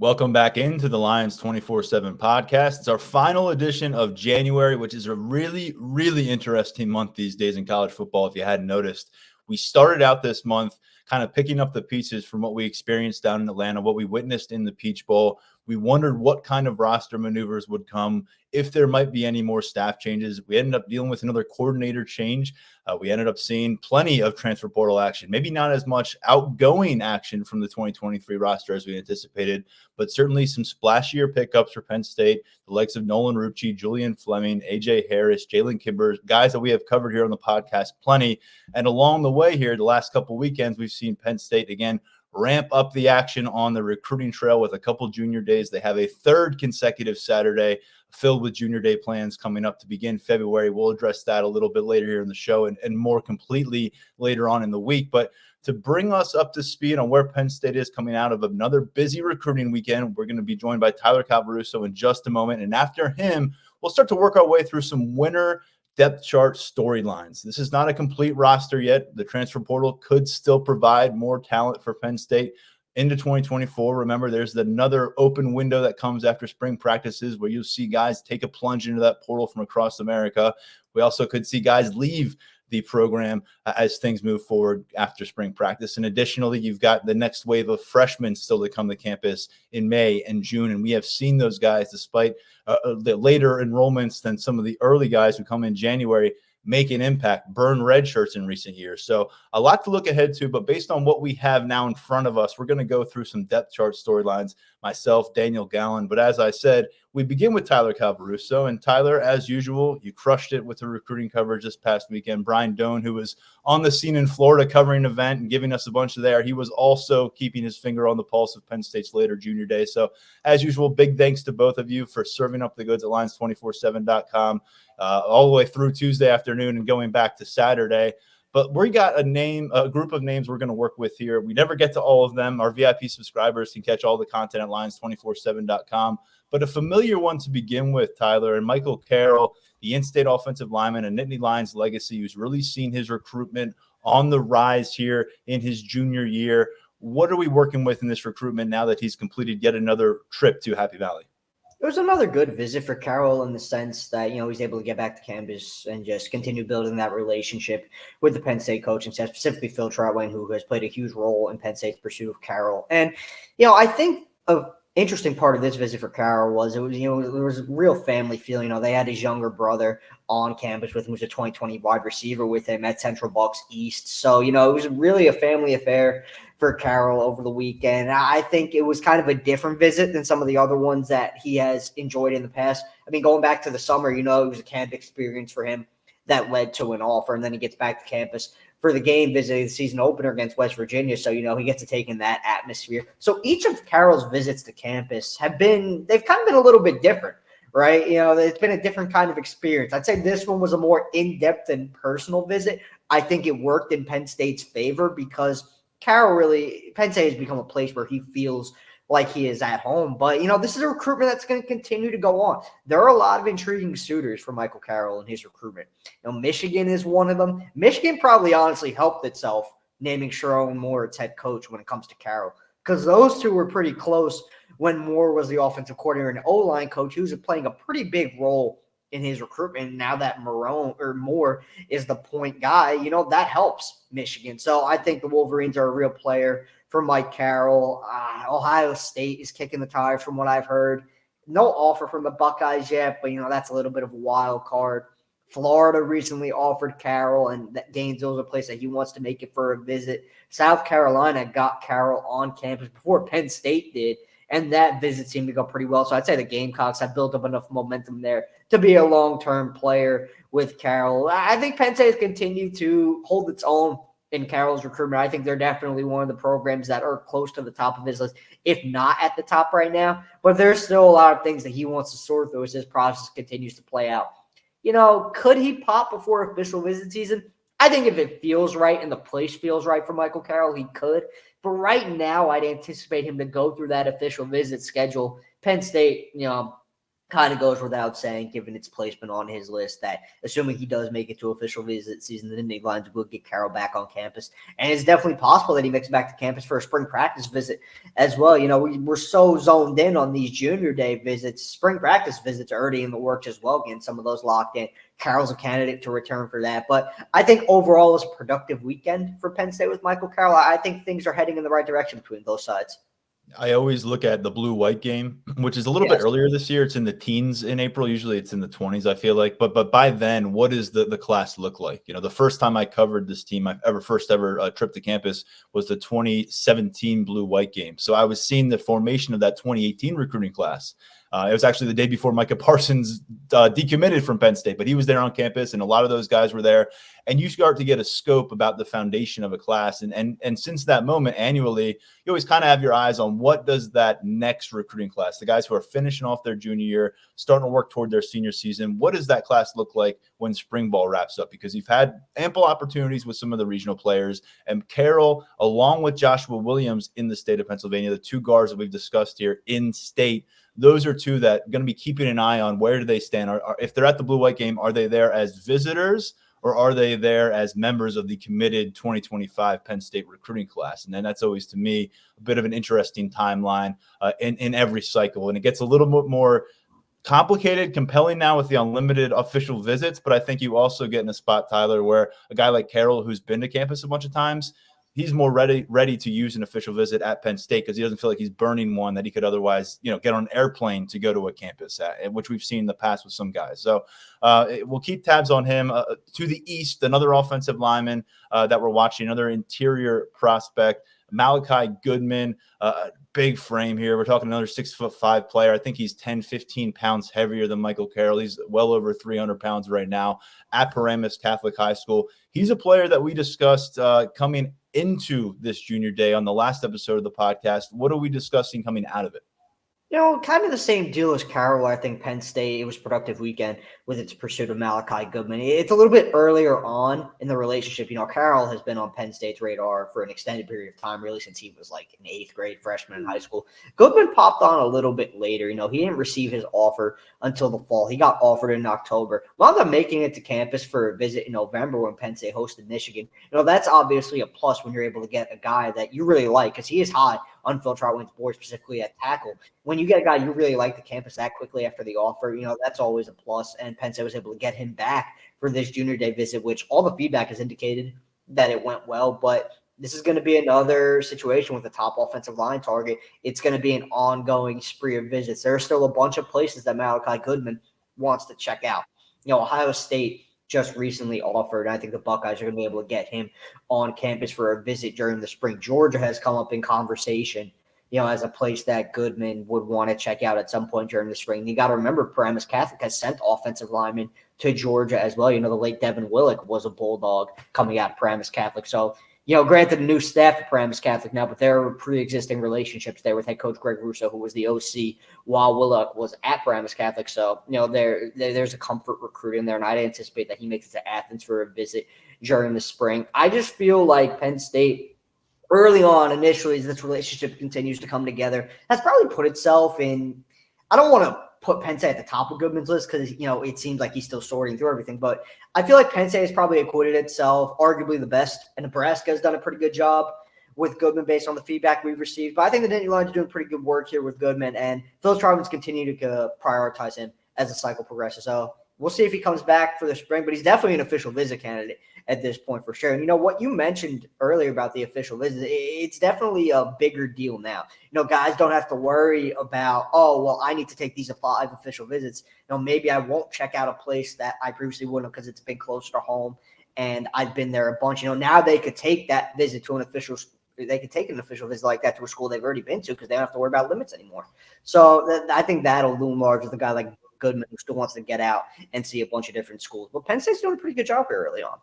Welcome back into the Lions 24/7 podcast. It's our final edition of January, which is a really, really interesting month these days in college football. If you hadn't noticed, we started out this month kind of picking up the pieces from what we experienced down in Atlanta, what we witnessed in the Peach Bowl. We wondered what kind of roster maneuvers would come, if there might be any more staff changes. We ended up dealing with another coordinator change. We ended up seeing plenty of transfer portal action, maybe not as much outgoing action from the 2023 roster as we anticipated, but certainly some splashier pickups for Penn State, the likes of Nolan Rucci, Julian Fleming, A.J. Harris, Jalen Kimber, guys that we have covered here on the podcast plenty. And along the way here, the last couple of weekends, we've seen Penn State again ramp up the action on the recruiting trail with a couple junior days. They have a third consecutive Saturday filled with junior day plans coming up to begin February. We'll address that a little bit later here in the show and more completely later on in the week. But to bring us up to speed on where Penn State is coming out of another busy recruiting weekend, we're going to be joined by Tyler Calvaruso in just a moment. And after him, we'll start to work our way through some winter depth chart storylines. This is not a complete roster yet. The transfer portal could still provide more talent for Penn State into 2024. Remember, there's another open window that comes after spring practices where you'll see guys take a plunge into that portal from across America. We also could see guys leave the program as things move forward after spring practice. And additionally, you've got the next wave of freshmen still to come to campus in May and June. And we have seen those guys, despite the later enrollments than some of the early guys who come in January, make an impact, burn red shirts in recent years. So a lot to look ahead to, but based on what we have now in front of us, we're going to go through some depth chart storylines, myself, Daniel Gallen. But as I said, we begin with Tyler Calvaruso. And Tyler, as usual, you crushed it with the recruiting coverage this past weekend. Brian Doan, who was on the scene in Florida covering an event and giving us a bunch of there, he was also keeping his finger on the pulse of Penn State's later junior day. So as usual, big thanks to both of you for serving up the goods at Lions247.com. All the way through Tuesday afternoon and going back to Saturday. But we got a group of names we're going to work with here. We never get to all of them. Our VIP subscribers can catch all the content at Lions247.com. But a familiar one to begin with, Tyler, and Michael Carroll, the in-state offensive lineman, and Nittany Lions legacy, who's really seen his recruitment on the rise here in his junior year. What are we working with in this recruitment now that he's completed yet another trip to Happy Valley? It was another good visit for Carroll in the sense that, he's able to get back to campus and just continue building that relationship with the Penn State coaching staff, specifically Phil Trautwein, who has played a huge role in Penn State's pursuit of Carroll. And, I think an interesting part of this visit for Carroll was there was a real family feeling. They had his younger brother on campus with him, who's a 2020 wide receiver with him at Central Bucks East. So, it was really a family affair for Carroll over the weekend. I think it was kind of a different visit than some of the other ones that he has enjoyed in the past. I mean, going back to the summer, it was a camp experience for him that led to an offer, and then he gets back to campus for the game visit, the season opener against West Virginia. So, he gets to take in that atmosphere. So each of Carroll's visits to campus they've kind of been a little bit different, right? It's been a different kind of experience. I'd say this one was a more in-depth and personal visit. I think it worked in Penn State's favor because Penn State has become a place where he feels like he is at home. But, this is a recruitment that's going to continue to go on. There are a lot of intriguing suitors for Michael Carroll in his recruitment. Michigan is one of them. Michigan probably honestly helped itself naming Sharon Moore its head coach when it comes to Carroll, because those two were pretty close when Moore was the offensive coordinator and O-line coach, who's playing a pretty big role in his recruitment. Now that Moore is the point guy, that helps Michigan. So I think the Wolverines are a real player for Mike Carroll. Ohio State is kicking the tires from what I've heard. No offer from the Buckeyes yet, but that's a little bit of a wild card. Florida recently offered Carroll, and Gainesville's a place that he wants to make it for a visit. South Carolina got Carroll on campus before Penn State did, and that visit seemed to go pretty well. So I'd say the Gamecocks have built up enough momentum there to be a long-term player with Carroll. I think Penn State has continued to hold its own in Carroll's recruitment. I think they're definitely one of the programs that are close to the top of his list, if not at the top right now. But there's still a lot of things that he wants to sort through as this process continues to play out. Could he pop before official visit season? I think if it feels right and the place feels right for Michael Carroll, he could. But right now, I'd anticipate him to go through that official visit schedule. Penn State, kind of goes without saying, given its placement on his list, that assuming he does make it to official visit season, the Nittany Lions will get Carroll back on campus. And it's definitely possible that he makes it back to campus for a spring practice visit as well. You know, we're so zoned in on these junior day visits. Spring practice visits are already in the works as well, getting some of those locked in. Carroll's a candidate to return for that. But I think overall it's a productive weekend for Penn State with Michael Carroll. I think things are heading in the right direction between both sides. I always look at the blue-white game, which is a little bit earlier this year. It's in the teens in April. Usually it's in the 20s, I feel like. But by then, what does the class look like? You know, the first time I covered this team, my first ever trip to campus was the 2017 blue-white game. So I was seeing the formation of that 2018 recruiting class. It was actually the day before Micah Parsons decommitted from Penn State, but he was there on campus, and a lot of those guys were there. And you start to get a scope about the foundation of a class. And since that moment, annually, you always kind of have your eyes on what does that next recruiting class, the guys who are finishing off their junior year, starting to work toward their senior season, what does that class look like when spring ball wraps up? Because you've had ample opportunities with some of the regional players. And Carroll, along with Joshua Williams in the state of Pennsylvania, the two guards that we've discussed here in state, those are two that are going to be keeping an eye on where do they stand. If they're at the blue-white game, are they there as visitors or are they there as members of the committed 2025 Penn State recruiting class? And then that's always, to me, a bit of an interesting timeline in every cycle. And it gets a little bit more complicated, compelling now with the unlimited official visits. But I think you also get in a spot, Tyler, where a guy like Carroll, who's been to campus a bunch of times, he's more ready to use an official visit at Penn State because he doesn't feel like he's burning one that he could otherwise, get on an airplane to go to a campus at, which we've seen in the past with some guys. So we'll keep tabs on him. To the east, another offensive lineman that we're watching, another interior prospect, Malachi Goodman, big frame here. We're talking another 6'5" player. I think he's 10, 15 pounds heavier than Michael Carroll. He's well over 300 pounds right now at Paramus Catholic High School. He's a player that we discussed coming into this junior day on the last episode of the podcast. What are we discussing coming out of it? Kind of the same deal as Carroll. I think Penn State, it was a productive weekend with its pursuit of Malachi Goodman. It's a little bit earlier on in the relationship. Carroll has been on Penn State's radar for an extended period of time, really since he was like an 8th grade freshman in high school. Goodman popped on a little bit later. He didn't receive his offer until the fall. He got offered in October. Wound up making it to campus for a visit in November when Penn State hosted Michigan. That's obviously a plus when you're able to get a guy that you really like, because he is high on Phil Trotwin's board, specifically at tackle. When you get a guy you really like the campus that quickly after the offer, that's always a plus. And Penn State was able to get him back for this junior day visit, which all the feedback has indicated that it went well. But this is going to be another situation with the top offensive line target. It's going to be an ongoing spree of visits. There are still a bunch of places that Malachi Goodman wants to check out. Ohio State just recently offered. I think the Buckeyes are going to be able to get him on campus for a visit during the spring. Georgia has come up in conversation, as a place that Goodman would want to check out at some point during the spring. You got to remember, Paramus Catholic has sent offensive linemen to Georgia as well. The late Devin Willick was a Bulldog coming out of Paramus Catholic. So, granted, a new staff at Paramus Catholic now, but there are pre-existing relationships there with head coach Greg Russo, who was the OC while Willock was at Paramus Catholic. So, there's a comfort recruit in there, and I'd anticipate that he makes it to Athens for a visit during the spring. I just feel like Penn State, early on, initially, as this relationship continues to come together, has probably put itself in – I don't want to put Penn State at the top of Goodman's list because, it seems like he's still sorting through everything. But I feel like Penn State has probably acquitted itself arguably the best, and Nebraska has done a pretty good job with Goodman based on the feedback we've received. But I think the Nittany Lions are doing pretty good work here with Goodman, and Phil Trotman's continue to prioritize him as the cycle progresses. So we'll see if he comes back for the spring, but he's definitely an official visit candidate at this point for sure. And what you mentioned earlier about the official visit, it's definitely a bigger deal now. Guys don't have to worry about, I need to take these 5 official visits. Maybe I won't check out a place that I previously wouldn't because it's been closer to home and I've been there a bunch. Now they could take that visit to an official visit like that to a school they've already been to because they don't have to worry about limits anymore. So I think that'll loom large with a guy like Goodman who still wants to get out and see a bunch of different schools. But Penn State's doing a pretty good job here early on.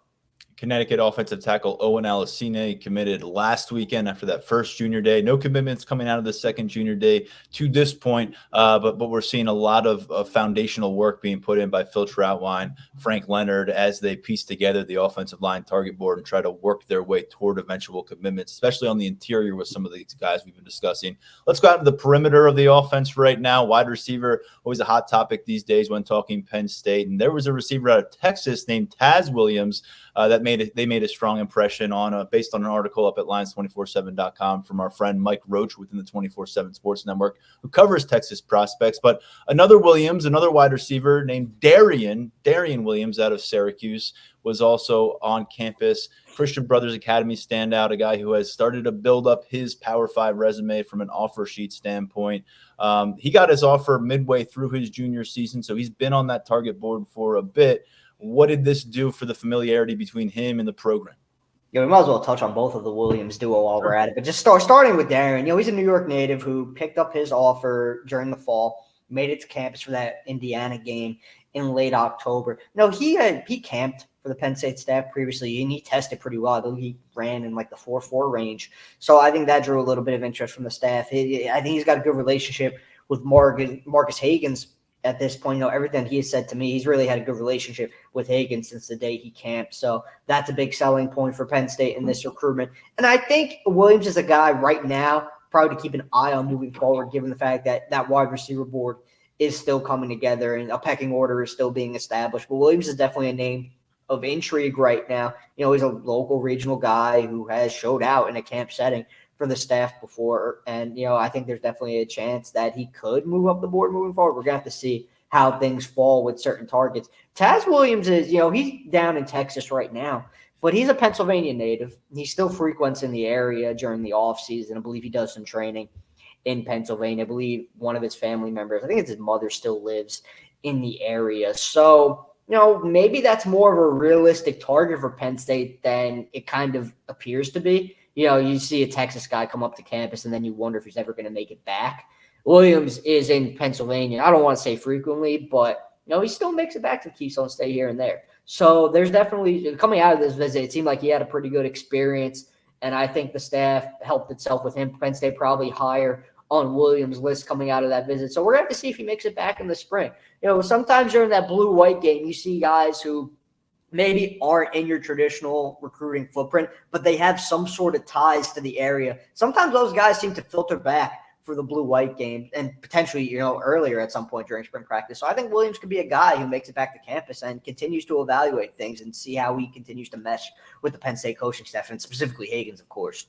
Connecticut offensive tackle Owen Alicine committed last weekend after that first junior day. No commitments coming out of the second junior day to this point, but we're seeing a lot of foundational work being put in by Phil Troutwine, Frank Leonard, as they piece together the offensive line target board and try to work their way toward eventual commitments, especially on the interior with some of these guys we've been discussing. Let's go out to the perimeter of the offense right now. Wide receiver, always a hot topic these days when talking Penn State. And there was a receiver out of Texas named Taz Williams that made a strong impression on based on an article up at Lions247.com from our friend Mike Roach within the 24/7 Sports Network, who covers Texas prospects. But another wide receiver named Darian Williams out of Syracuse was also on campus. Christian Brothers Academy standout, a guy who has started to build up his Power 5 resume from an offer sheet standpoint. He got his offer midway through his junior season, so he's been on that target board for a bit. What did this do for the familiarity between him and the program? Yeah, we might as well touch on both of the Williams duo while we're at it. But just starting with Darren, he's a New York native who picked up his offer during the fall, made it to campus for that Indiana game in late October. He camped for the Penn State staff previously, and he tested pretty well. I think he ran in like the 4.4 range. So I think that drew a little bit of interest from the staff. I think he's got a good relationship with Marcus Hagans. At this point, everything he has said to me, he's really had a good relationship with Hagan since the day he camped. So that's a big selling point for Penn State in this recruitment. And I think Williams is a guy right now probably to keep an eye on moving forward, given the fact that that wide receiver board is still coming together and a pecking order is still being established. But Williams is definitely a name of intrigue right now. He's a local regional guy who has showed out in a camp setting for the staff before. And, I think there's definitely a chance that he could move up the board moving forward. We're going to have to see how things fall with certain targets. Taz Williams is, he's down in Texas right now, but he's a Pennsylvania native. He still frequents in the area during the offseason. I believe he does some training in Pennsylvania. I believe one of his family members, I think it's his mother, still lives in the area. So, maybe that's more of a realistic target for Penn State than it kind of appears to be. You see a Texas guy come up to campus and then you wonder if he's ever going to make it back. Williams is in Pennsylvania. I don't want to say frequently, but, he still makes it back to Keystone State here and there. So there's definitely, coming out of this visit, it seemed like he had a pretty good experience, and I think the staff helped itself with him. Penn State probably higher on Williams' list coming out of that visit. So we're going to have to see if he makes it back in the spring. Sometimes during that blue-white game, you see guys who maybe aren't in your traditional recruiting footprint, but they have some sort of ties to the area. Sometimes those guys seem to filter back for the blue-white game and potentially, earlier at some point during spring practice. So I think Williams could be a guy who makes it back to campus and continues to evaluate things and see how he continues to mesh with the Penn State coaching staff, and specifically Hagan's, of course.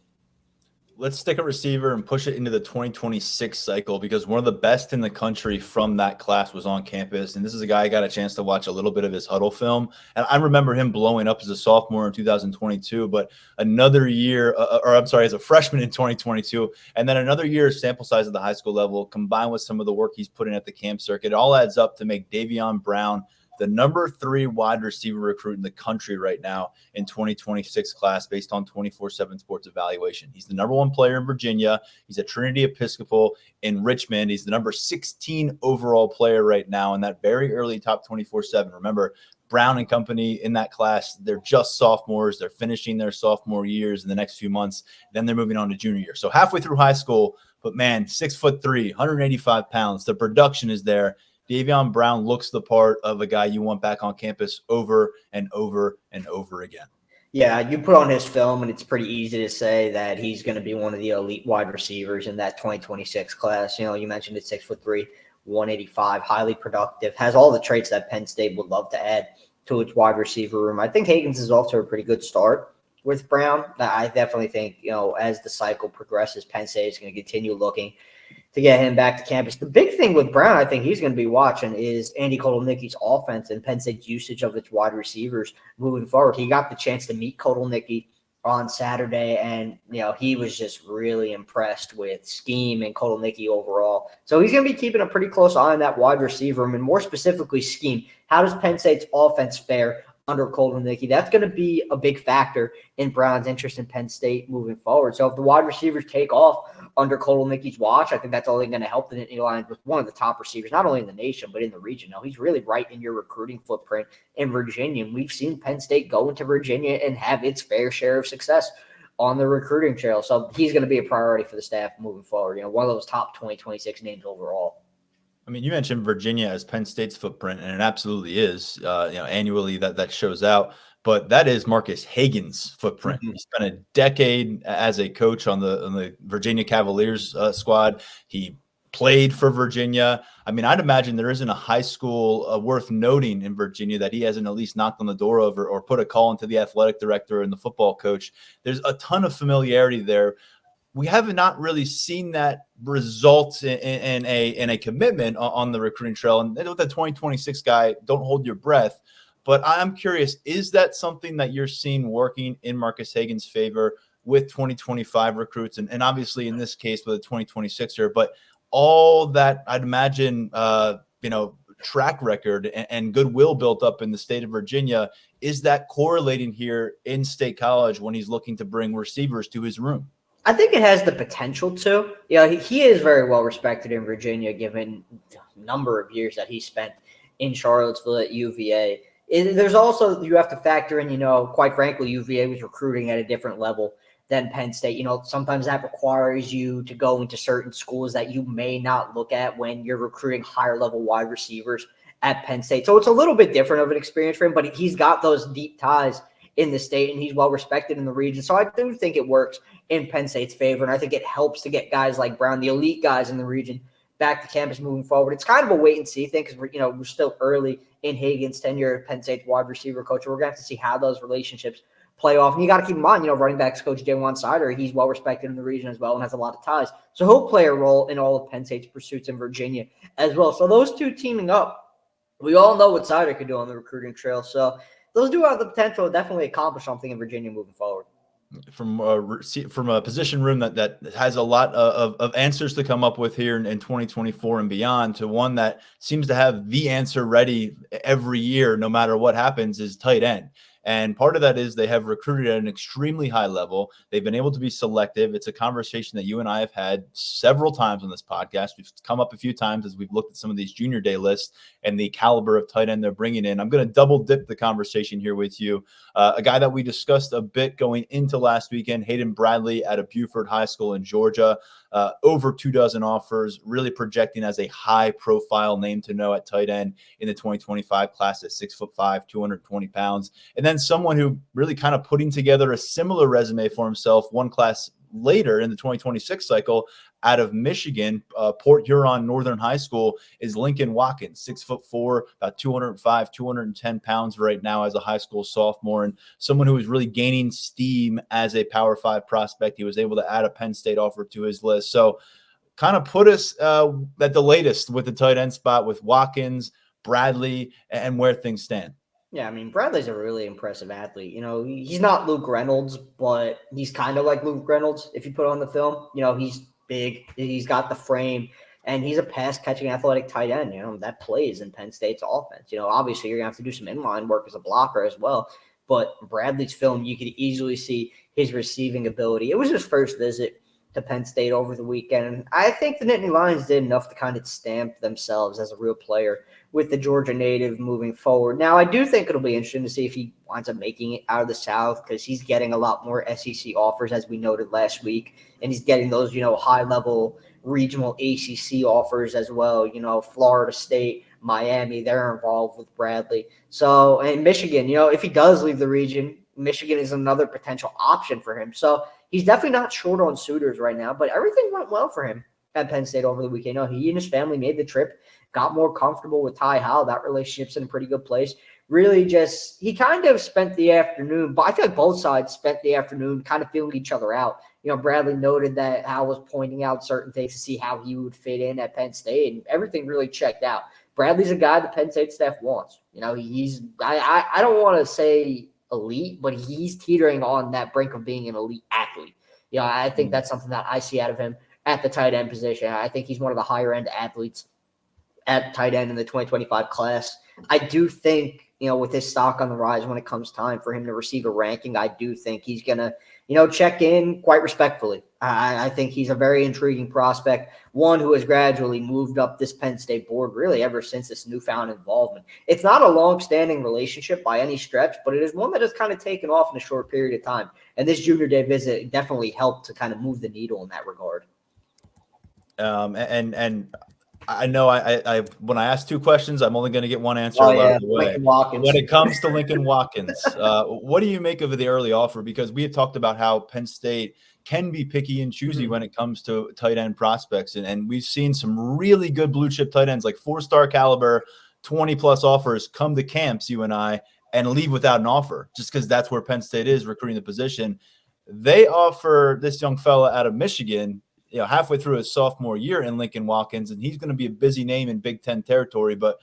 Let's stick a receiver and push it into the 2026 cycle, because one of the best in the country from that class was on campus. And this is a guy I got a chance to watch a little bit of his huddle film. And I remember him blowing up as a sophomore in 2022, but another year, as a freshman in 2022, and then another year sample size at the high school level, combined with some of the work he's put in at the camp circuit, it all adds up to make Davion Brown the number 3 wide receiver recruit in the country right now in 2026 class based on 24/7 Sports evaluation. He's the number 1 player in Virginia. He's at Trinity Episcopal in Richmond. He's the number 16 overall player right now in that very early top 24/7. Remember, Brown and company in that class, they're just sophomores. They're finishing their sophomore years in the next few months. Then they're moving on to junior year. So halfway through high school, but man, 6'3", 185 pounds. The production is there. Davion Brown looks the part of a guy you want back on campus over and over and over again. Yeah, you put on his film, and it's pretty easy to say that he's going to be one of the elite wide receivers in that 2026 class. You mentioned it, 6'3", 185, highly productive, has all the traits that Penn State would love to add to its wide receiver room. I think Hagan's is off to a pretty good start with Brown. I definitely think, as the cycle progresses, Penn State is going to continue looking to get him back to campus. The big thing with Brown, I think he's going to be watching, is Andy Kotelnicki's offense and Penn State's usage of its wide receivers moving forward. He got the chance to meet Kotelnicki on Saturday, and he was just really impressed with scheme and Kotelnicki overall. So he's going to be keeping a pretty close eye on that wide receiver room, and more specifically scheme. How does Penn State's offense fare under Nittany. That's going to be a big factor in Brown's interest in Penn State moving forward. So if the wide receivers take off under Nittany's watch, I think that's only going to help the Nittany Lions with one of the top receivers, not only in the nation, but in the region. Now, he's really right in your recruiting footprint in Virginia. And we've seen Penn State go into Virginia and have its fair share of success on the recruiting trail. So he's going to be a priority for the staff moving forward. One of those top 2026 names overall. I mean, you mentioned Virginia as Penn State's footprint, and it absolutely is. Annually that shows out, but that is Marcus Hagan's footprint. Mm-hmm. He spent a decade as a coach on the Virginia Cavaliers squad. He played for Virginia. I mean, I'd imagine there isn't a high school worth noting in Virginia that he hasn't at least knocked on the door of or put a call into the athletic director and the football coach. There's a ton of familiarity there. We have not really seen that result in a commitment on the recruiting trail. And with the 2026 guy, don't hold your breath. But I'm curious, is that something that you're seeing working in Marcus Hagan's favor with 2025 recruits? And obviously in this case with a 2026er, but all that I'd imagine, track record and goodwill built up in the state of Virginia, is that correlating here in State College when he's looking to bring receivers to his room? I think it has the potential to. He is very well respected in Virginia, given the number of years that he spent in Charlottesville at UVA. There's also, you have to factor in, quite frankly, UVA was recruiting at a different level than Penn State. Sometimes that requires you to go into certain schools that you may not look at when you're recruiting higher level wide receivers at Penn State. So it's a little bit different of an experience for him, but he's got those deep ties in the state and he's well respected in the region. So I do think it works in Penn State's favor. And I think it helps to get guys like Brown, the elite guys in the region, back to campus moving forward. It's kind of a wait and see thing because we're still early in Hagan's tenure as Penn State's wide receiver coach. We're going to have to see how those relationships play off. And you got to keep in mind, running backs coach Jaywan Sider, he's well respected in the region as well and has a lot of ties. So he'll play a role in all of Penn State's pursuits in Virginia as well. So those two teaming up, we all know what Sider could do on the recruiting trail. So those do have the potential to definitely accomplish something in Virginia moving forward. From a position room that has a lot of answers to come up with here in 2024 and beyond, to one that seems to have the answer ready every year, no matter what happens, is tight end. And part of that is they have recruited at an extremely high level. They've been able to be selective. It's a conversation that you and I have had several times on this podcast. We've come up a few times as we've looked at some of these junior day lists and the caliber of tight end they're bringing in. I'm going to double dip the conversation here with you. A guy that we discussed a bit going into last weekend, Hayden Bradley out of Buford High School in Georgia. Over 24 offers, really projecting as a high-profile name to know at tight end in the 2025 class at 6'5", 220 pounds. And then someone who really kind of putting together a similar resume for himself one class later in the 2026 cycle out of Michigan, Port Huron Northern High School, is Lincoln Watkins, 6'4", about 205, 210 pounds right now as a high school sophomore, and someone who is really gaining steam as a Power 5 prospect. He was able to add a Penn State offer to his list. So kind of put us at the latest with the tight end spot with Watkins, Bradley, and where things stand. Yeah, I mean, Bradley's a really impressive athlete. He's not Luke Reynolds, but he's kind of like Luke Reynolds if you put on the film. He's big, he's got the frame, and he's a pass-catching athletic tight end, that plays in Penn State's offense. Obviously you're going to have to do some inline work as a blocker as well, but Bradley's film, you could easily see his receiving ability. It was his first visit to Penn State over the weekend, and I think the Nittany Lions did enough to kind of stamp themselves as a real player with the Georgia native moving forward. Now, I do think it'll be interesting to see if he winds up making it out of the South because he's getting a lot more SEC offers, as we noted last week, and he's getting those, high-level regional ACC offers as well. Florida State, Miami, they're involved with Bradley. So, and Michigan, if he does leave the region, Michigan is another potential option for him. So he's definitely not short on suitors right now, but everything went well for him at Penn State over the weekend. He and his family made the trip, got more comfortable with Ty Howell. That relationship's in a pretty good place. Really he kind of spent the afternoon, but I feel like both sides spent the afternoon kind of feeling each other out. Bradley noted that Howell was pointing out certain things to see how he would fit in at Penn State, and everything really checked out. Bradley's a guy the Penn State staff wants. He's I don't want to say elite, but he's teetering on that brink of being an elite athlete. I think that's something that I see out of him at the tight end position. I think he's one of the higher end athletes at tight end in the 2025 class. I do think with his stock on the rise when it comes time for him to receive a ranking, I do think he's going to, check in quite respectfully. I think he's a very intriguing prospect, one who has gradually moved up this Penn State board really ever since this newfound involvement. It's not a long-standing relationship by any stretch, but it is one that has kind of taken off in a short period of time. And this junior day visit definitely helped to kind of move the needle in that regard. And I know I when I ask two questions, I'm only going to get one answer Yeah. away. When it comes to Lincoln Watkins, what do you make of the early offer? Because we have talked about how Penn State can be picky and choosy when it comes to tight end prospects. And we've seen some really good blue chip tight ends, like 4-star caliber, 20+ offers come to camps, you and I, and leave without an offer just because that's where Penn State is recruiting the position. They offer this young fella out of Michigan, halfway through his sophomore year in Lincoln Watkins, and he's going to be a busy name in Big Ten territory. But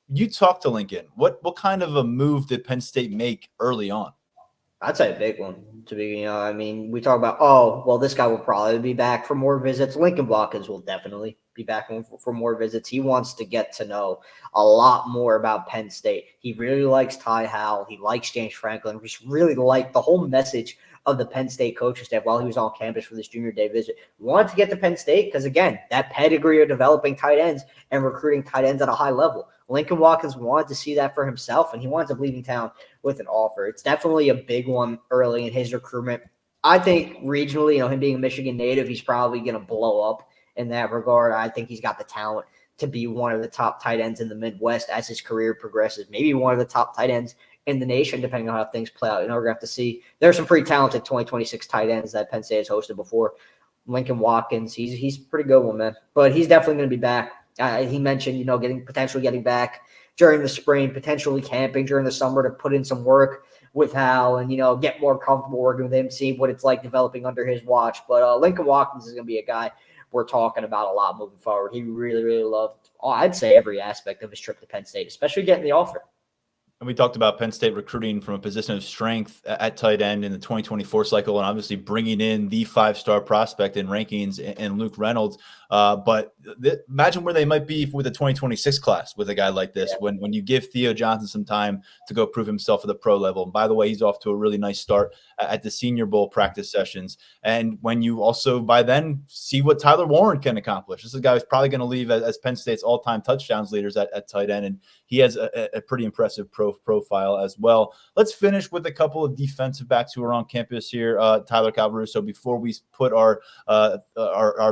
you talked to Lincoln. What kind of a move did Penn State make early on? I'd say a big one to be, we talk about, this guy will probably be back for more visits. Lincoln Watkins will definitely be back for more visits. He wants to get to know a lot more about Penn State. He really likes Ty Howell. He likes James Franklin. Just really liked the whole message of the Penn State coaching staff while he was on campus for this junior day visit. We wanted to get to Penn State because, again, that pedigree of developing tight ends and recruiting tight ends at a high level. Lincoln Watkins wanted to see that for himself, and he winds up leaving town with an offer. It's definitely a big one early in his recruitment. I think regionally, him being a Michigan native, he's probably going to blow up in that regard. I think he's got the talent to be one of the top tight ends in the Midwest as his career progresses, maybe one of the top tight ends in the nation, depending on how things play out. We're going to have to see. There's some pretty talented 2026 tight ends that Penn State has hosted before. Lincoln Watkins, he's a pretty good one, man. But he's definitely going to be back. He mentioned, potentially getting back during the spring, potentially camping during the summer to put in some work with Hal and, get more comfortable working with him, see what it's like developing under his watch. But Lincoln Watkins is going to be a guy we're talking about a lot moving forward. He really, really loved, I'd say, every aspect of his trip to Penn State, especially getting the offer. And we talked about Penn State recruiting from a position of strength at tight end in the 2024 cycle, and obviously bringing in the 5-star prospect in rankings in Luke Reynolds. But imagine where they might be with the 2026 class with a guy like this, when you give Theo Johnson some time to go prove himself at the pro level. And by the way, he's off to a really nice start at the Senior Bowl practice sessions. And when you also by then see what Tyler Warren can accomplish. This is a guy who's probably going to leave as Penn State's all-time touchdowns leaders at tight end, and he has a pretty impressive profile as well. Let's finish with a couple of defensive backs who are on campus here, Tyler Calvaruso, before we put our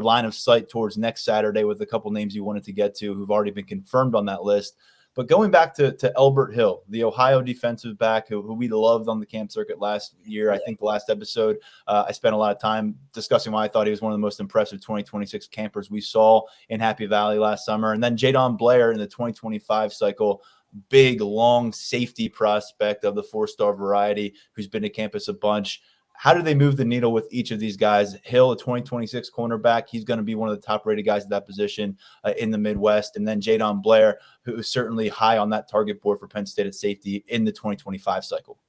line of sight towards next Saturday with a couple names you wanted to get to who've already been confirmed on that list. But going back to Elbert Hill, the Ohio defensive back who we loved on the camp circuit last year. I think the last episode, I spent a lot of time discussing why I thought he was one of the most impressive 2026 campers we saw in Happy Valley last summer. And then Jadon Blair in the 2025 cycle, big, long safety prospect of the 4-star variety who's been to campus a bunch. How do they move the needle with each of these guys? Hill, a 2026 cornerback. He's going to be one of the top-rated guys at that position in the Midwest. And then Jadon Blair, who is certainly high on that target board for Penn State at safety in the 2025 cycle.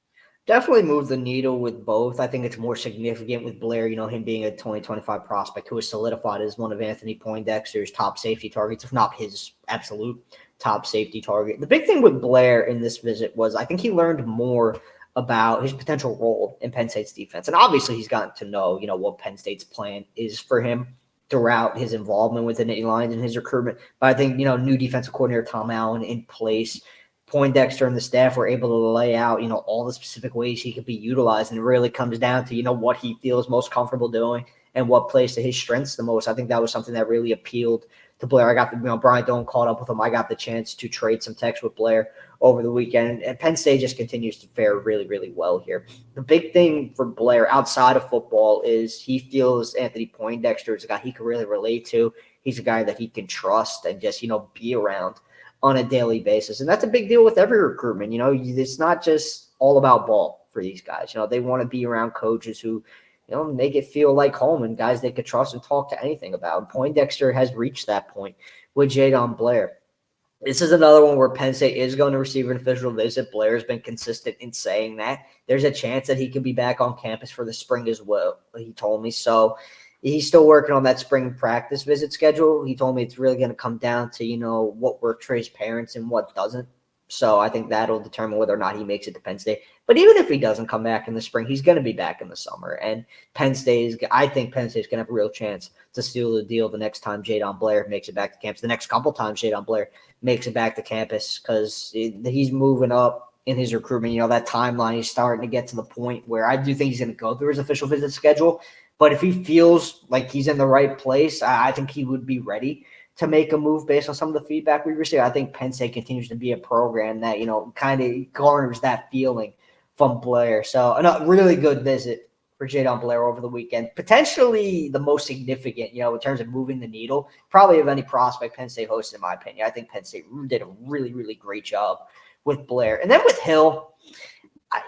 Definitely move the needle with both. I think it's more significant with Blair, him being a 2025 prospect who is solidified as one of Anthony Poindexter's top safety targets, if not his absolute top safety target. The big thing with Blair in this visit was I think he learned more about his potential role in Penn State's defense. And obviously he's gotten to know, what Penn State's plan is for him throughout his involvement with the Nittany Lions and his recruitment. But I think, new defensive coordinator Tom Allen in place, Poindexter and the staff were able to lay out, all the specific ways he could be utilized. And it really comes down to, what he feels most comfortable doing and what plays to his strengths the most. I think that was something that really appealed to Blair. I got the, Brian Doan caught up with him. I got the chance to trade some text with Blair over the weekend. And Penn State just continues to fare really, really well here. The big thing for Blair outside of football is he feels Anthony Poindexter is a guy he can really relate to. He's a guy that he can trust and just, be around on a daily basis. And that's a big deal with every recruitment. It's not just all about ball for these guys. They want to be around coaches who, make it feel like home and guys they could trust and talk to anything about. Poindexter has reached that point with Jadon Blair. This is another one where Penn State is going to receive an official visit. Blair has been consistent in saying that. There's a chance that he could be back on campus for the spring as well, he told me. So he's still working on that spring practice visit schedule. He told me it's really going to come down to, what works for his parents and what doesn't. So I think that'll determine whether or not he makes it to Penn State. But even if he doesn't come back in the spring, he's going to be back in the summer. And I think Penn State's going to have a real chance to steal the deal the next time Jadon Blair makes it back to campus, the next couple times Jadon Blair makes it back to campus, because he's moving up in his recruitment. That timeline, he's starting to get to the point where I do think he's going to go through his official visit schedule. But if he feels like he's in the right place, I think he would be ready to make a move based on some of the feedback we received. I think Penn State continues to be a program that, kind of garners that feeling from Blair. So a really good visit for Jadon Blair over the weekend. Potentially the most significant, in terms of moving the needle, probably of any prospect Penn State hosted, in my opinion. I think Penn State did a really, really great job with Blair. And then with Hill,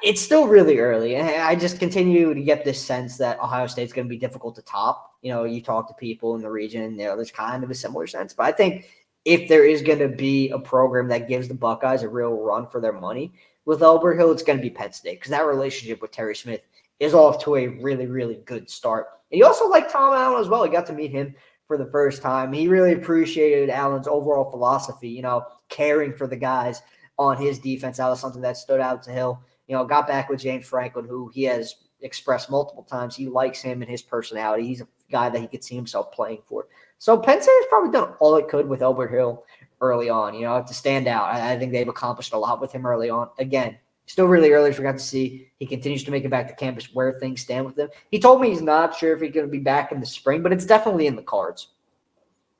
it's still really early. And I just continue to get this sense that Ohio State's going to be difficult to top. You talk to people in the region, there's kind of a similar sense. But I think if there is going to be a program that gives the Buckeyes a real run for their money with Elbert Hill, it's going to be Penn State, because that relationship with Terry Smith is off to a really, really good start. And you also like Tom Allen as well. You got to meet him for the first time. He really appreciated Allen's overall philosophy, caring for the guys on his defense. That was something that stood out to Hill. Got back with James Franklin, who he has expressed multiple times. He likes him and his personality. He's a guy that he could see himself playing for. So Penn State has probably done all it could with Elbert Hill early on, to stand out. I think they've accomplished a lot with him early on. Again, still really early. We got to see he continues to make it back to campus, where things stand with him. He told me he's not sure if he's going to be back in the spring, but it's definitely in the cards.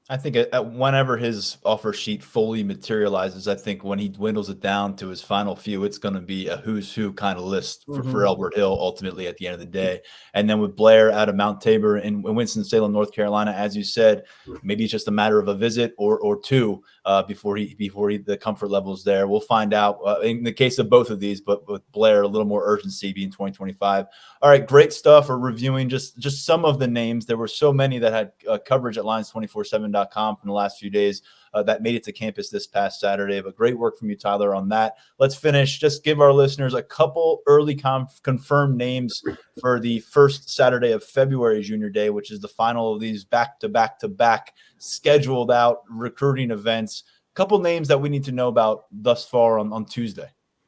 I think whenever his offer sheet fully materializes, I think when he dwindles it down to his final few, it's going to be a who's who kind of list for Elbert Hill ultimately at the end of the day. And then with Blair out of Mount Tabor in Winston-Salem, North Carolina, as you said, maybe it's just a matter of a visit or two before the comfort level is there. We'll find out in the case of both of these, but with Blair, a little more urgency being 2025. All right, great stuff. We're reviewing just some of the names. There were so many that had coverage at Lions247.com from the last few days that made it to campus this past Saturday. But great work from you, Tyler, on that. Let's finish. Just give our listeners a couple early confirmed names for the first Saturday of February, Junior Day, which is the final of these back-to-back scheduled out recruiting events. A couple names that we need to know about thus far on Tuesday.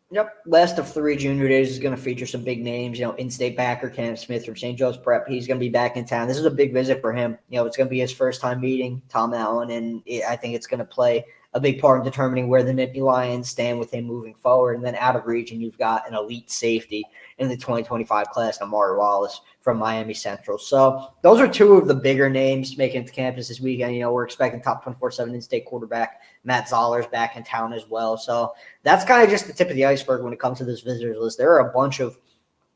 Yep. Last of 3 Junior Days is going to feature some big names. In-state backer Cam Smith from St. Joe's Prep. He's going to be back in town. This is a big visit for him. It's going to be his first time meeting Tom Allen, and I think it's going to play a big part in determining where the Nittany Lions stand with him moving forward. And then out of region, you've got an elite safety in the 2025 class, Amari Wallace from Miami Central. So those are 2 of the bigger names making it to campus this weekend. We're expecting top 24/7 in-state quarterback Matt Zoller's back in town as well. So that's kind of just the tip of the iceberg when it comes to this visitors list. There are a bunch of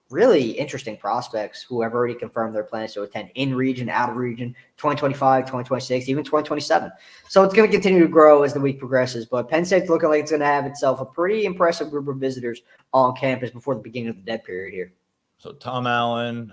really interesting prospects who have already confirmed their plans to attend in region, out of region, 2025, 2026, even 2027. So it's going to continue to grow as the week progresses. But Penn State's looking like it's going to have itself a pretty impressive group of visitors on campus before the beginning of the dead period here. So Tom Allen,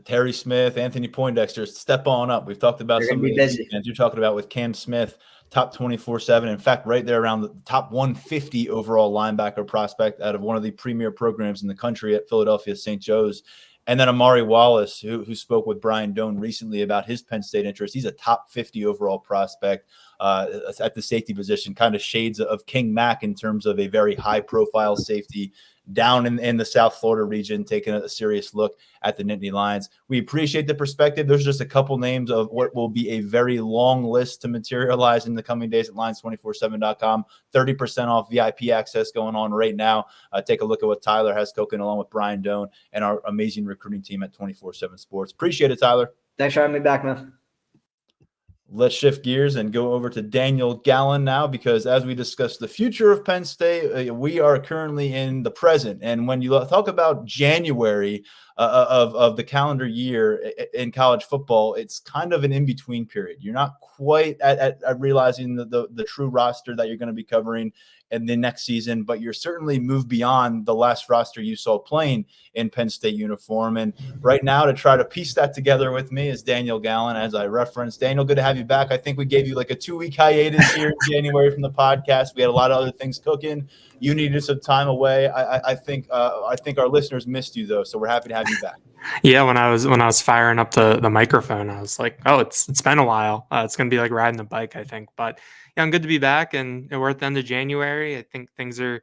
Terry Smith, Anthony Poindexter, step on up. We've talked about some of these weekends. You're talking about with Cam Smith, top 24/7. In fact, right there around the top 150 overall linebacker prospect out of one of the premier programs in the country at Philadelphia St. Joe's. And then Amari Wallace, who spoke with Brian Doan recently about his Penn State interest. He's a top 50 overall prospect at the safety position, kind of shades of King Mack in terms of a very high-profile safety down in the South Florida region, taking a serious look at the Nittany Lions. We appreciate the perspective. There's just a couple names of what will be a very long list to materialize in the coming days at Lions247.com. 30% off VIP access going on right now. Take a look at what Tyler has cooking along with Brian Doan and our amazing recruiting team at 24/7 Sports. Appreciate it, Tyler. Thanks for having me back, man. Let's shift gears and go over to Daniel Gallen now, because as we discuss the future of Penn State, we are currently in the present. And when you talk about January of the calendar year in college football, it's kind of an in-between period. You're not quite at realizing the true roster that you're going to be covering in the next season, but you're certainly moved beyond the last roster you saw playing in Penn State uniform. And right now, to try to piece that together with me is Daniel Gallen, as I referenced. Daniel, good to have you back. I think we gave you like a 2-week hiatus here in January from the podcast. We had a lot of other things cooking. You needed some time away. I think our listeners missed you, though, so we're happy to have you back. Yeah, when I was firing up the microphone, I was like, oh, it's been a while. It's gonna be like riding a bike, I think. But yeah, I'm good to be back, and we're at the end of January. I think things are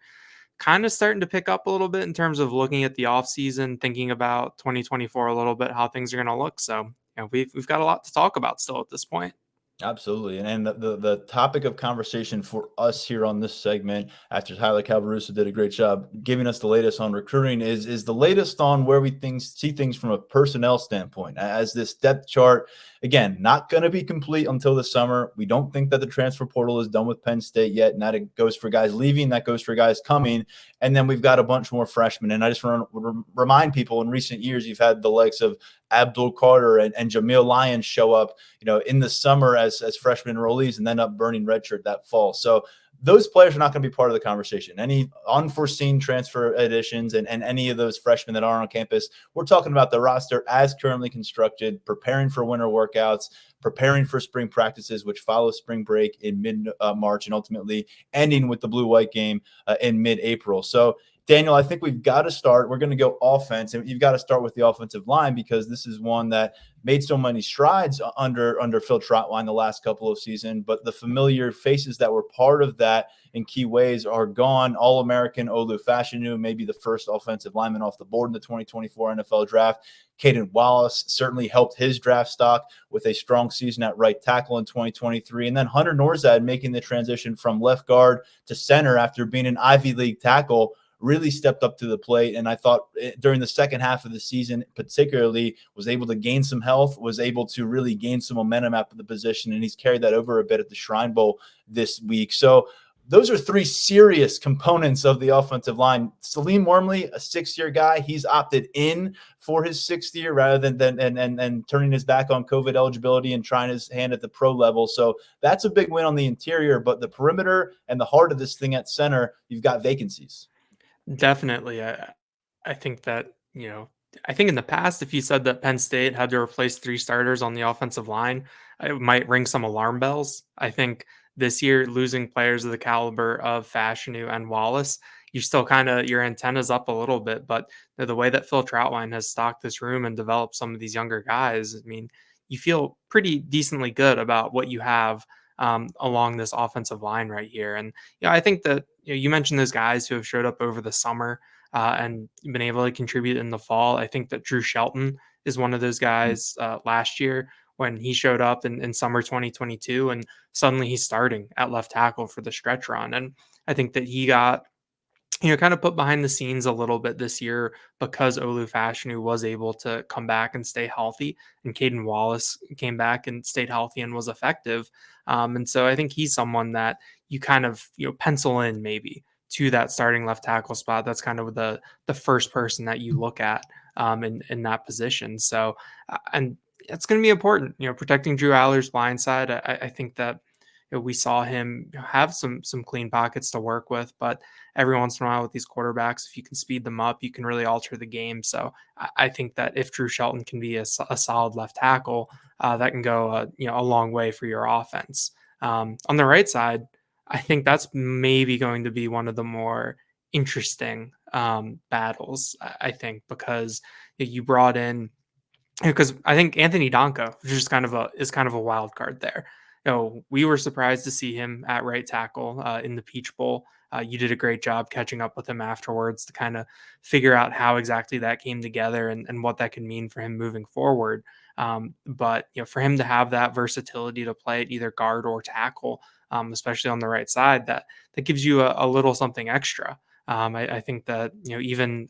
kind of starting to pick up a little bit in terms of looking at the off season, thinking about 2024 a little bit, how things are gonna look. So we've got a lot to talk about still at this point. Absolutely. And the topic of conversation for us here on this segment, after Tyler Calvaruso did a great job giving us the latest on recruiting, is the latest on where we see things from a personnel standpoint. As this depth chart, again, not going to be complete until the summer. We don't think that the transfer portal is done with Penn State yet. And that goes for guys leaving, that goes for guys coming. And then we've got a bunch more freshmen. And I just want to remind people, in recent years, you've had the likes of Abdul Carter and Jamil Lyons show up, in the summer as freshman enrollees and then up burning redshirt that fall. So those players are not going to be part of the conversation. Any unforeseen transfer additions and any of those freshmen that are on campus, we're talking about the roster as currently constructed, preparing for winter workouts, preparing for spring practices, which follow spring break in mid-March and ultimately ending with the blue-white game in mid-April. So Daniel, I think we've got to start. We're going to go offense, and you've got to start with the offensive line because this is one that made so many strides under Phil Trotwine the last couple of seasons. But the familiar faces that were part of that in key ways are gone. All-American Olu Fashanu, maybe the first offensive lineman off the board in the 2024 NFL draft. Caden Wallace certainly helped his draft stock with a strong season at right tackle in 2023. And then Hunter Norzad making the transition from left guard to center after being an Ivy League tackle really stepped up to the plate. And I thought during the second half of the season, particularly, was able to gain some health, was able to really gain some momentum after the position. And he's carried that over a bit at the Shrine Bowl this week. So those are three serious components of the offensive line. Salim Wormley, a 6-year guy, he's opted in for his 6th year rather than turning his back on COVID eligibility and trying his hand at the pro level. So that's a big win on the interior, but the perimeter and the heart of this thing at center, you've got vacancies. Definitely. I think that, I think in the past, if you said that Penn State had to replace 3 starters on the offensive line, it might ring some alarm bells. I think this year, losing players of the caliber of Fashanu and Wallace, you still kind of, your antennas up a little bit. But the way that Phil Troutwine has stocked this room and developed some of these younger guys, I mean, you feel pretty decently good about what you have along this offensive line right here. And I think that you mentioned those guys who have showed up over the summer and been able to contribute in the fall. I think that Drew Shelton is one of those guys last year when he showed up in summer 2022, and suddenly he's starting at left tackle for the stretch run. And I think that he got kind of put behind the scenes a little bit this year because Olu Fashanu was able to come back and stay healthy, and Caden Wallace came back and stayed healthy and was effective. And so I think he's someone that you kind of pencil in maybe to that starting left tackle spot. That's kind of the first person that you look at in that position. So and it's going to be important, protecting Drew Aller's blind side. I think that we saw him have some clean pockets to work with, but every once in a while with these quarterbacks, if you can speed them up, you can really alter the game. So I think that if Drew Shelton can be a solid left tackle, that can go a long way for your offense. On the right side, I think that's maybe going to be one of the more interesting battles. I think because you brought in, because I think Anthony Donko is kind of a wild card there. We were surprised to see him at right tackle in the Peach Bowl. You did a great job catching up with him afterwards to kind of figure out how exactly that came together and what that could mean for him moving forward. But for him to have that versatility to play at either guard or tackle, especially on the right side, that gives you a little something extra. I think that even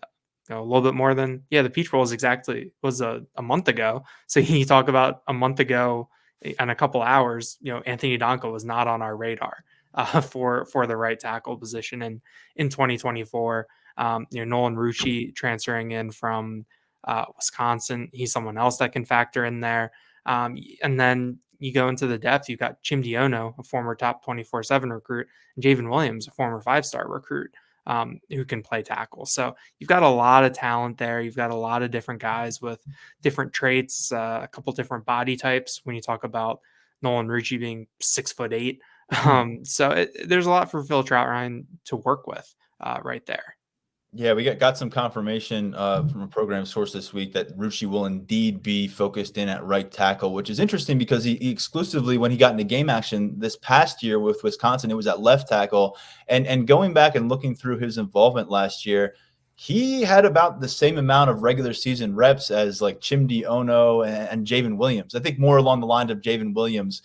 a little bit more than the Peach Bowl was a month ago. So you talk about a month ago in a couple hours, Anthony Donko was not on our radar for the right tackle position. And in 2024, Nolan Rucci transferring in from Wisconsin, he's someone else that can factor in there. And then you go into the depth, you've got Chim Diono, a former top 24/7 recruit, and Javen Williams, a former 5-star recruit. Who can play tackle. So you've got a lot of talent there. You've got a lot of different guys with different traits, a couple different body types when you talk about Nolan Rucci being 6'8". So there's a lot for Phil Troutwine to work with right there. Yeah, we got some confirmation from a program source this week that Rucci will indeed be focused in at right tackle, which is interesting because he exclusively, when he got into game action this past year with Wisconsin, it was at left tackle. And going back and looking through his involvement last year, he had about the same amount of regular season reps as like Chimdi Ono and Javen Williams. I think more along the lines of Javen Williams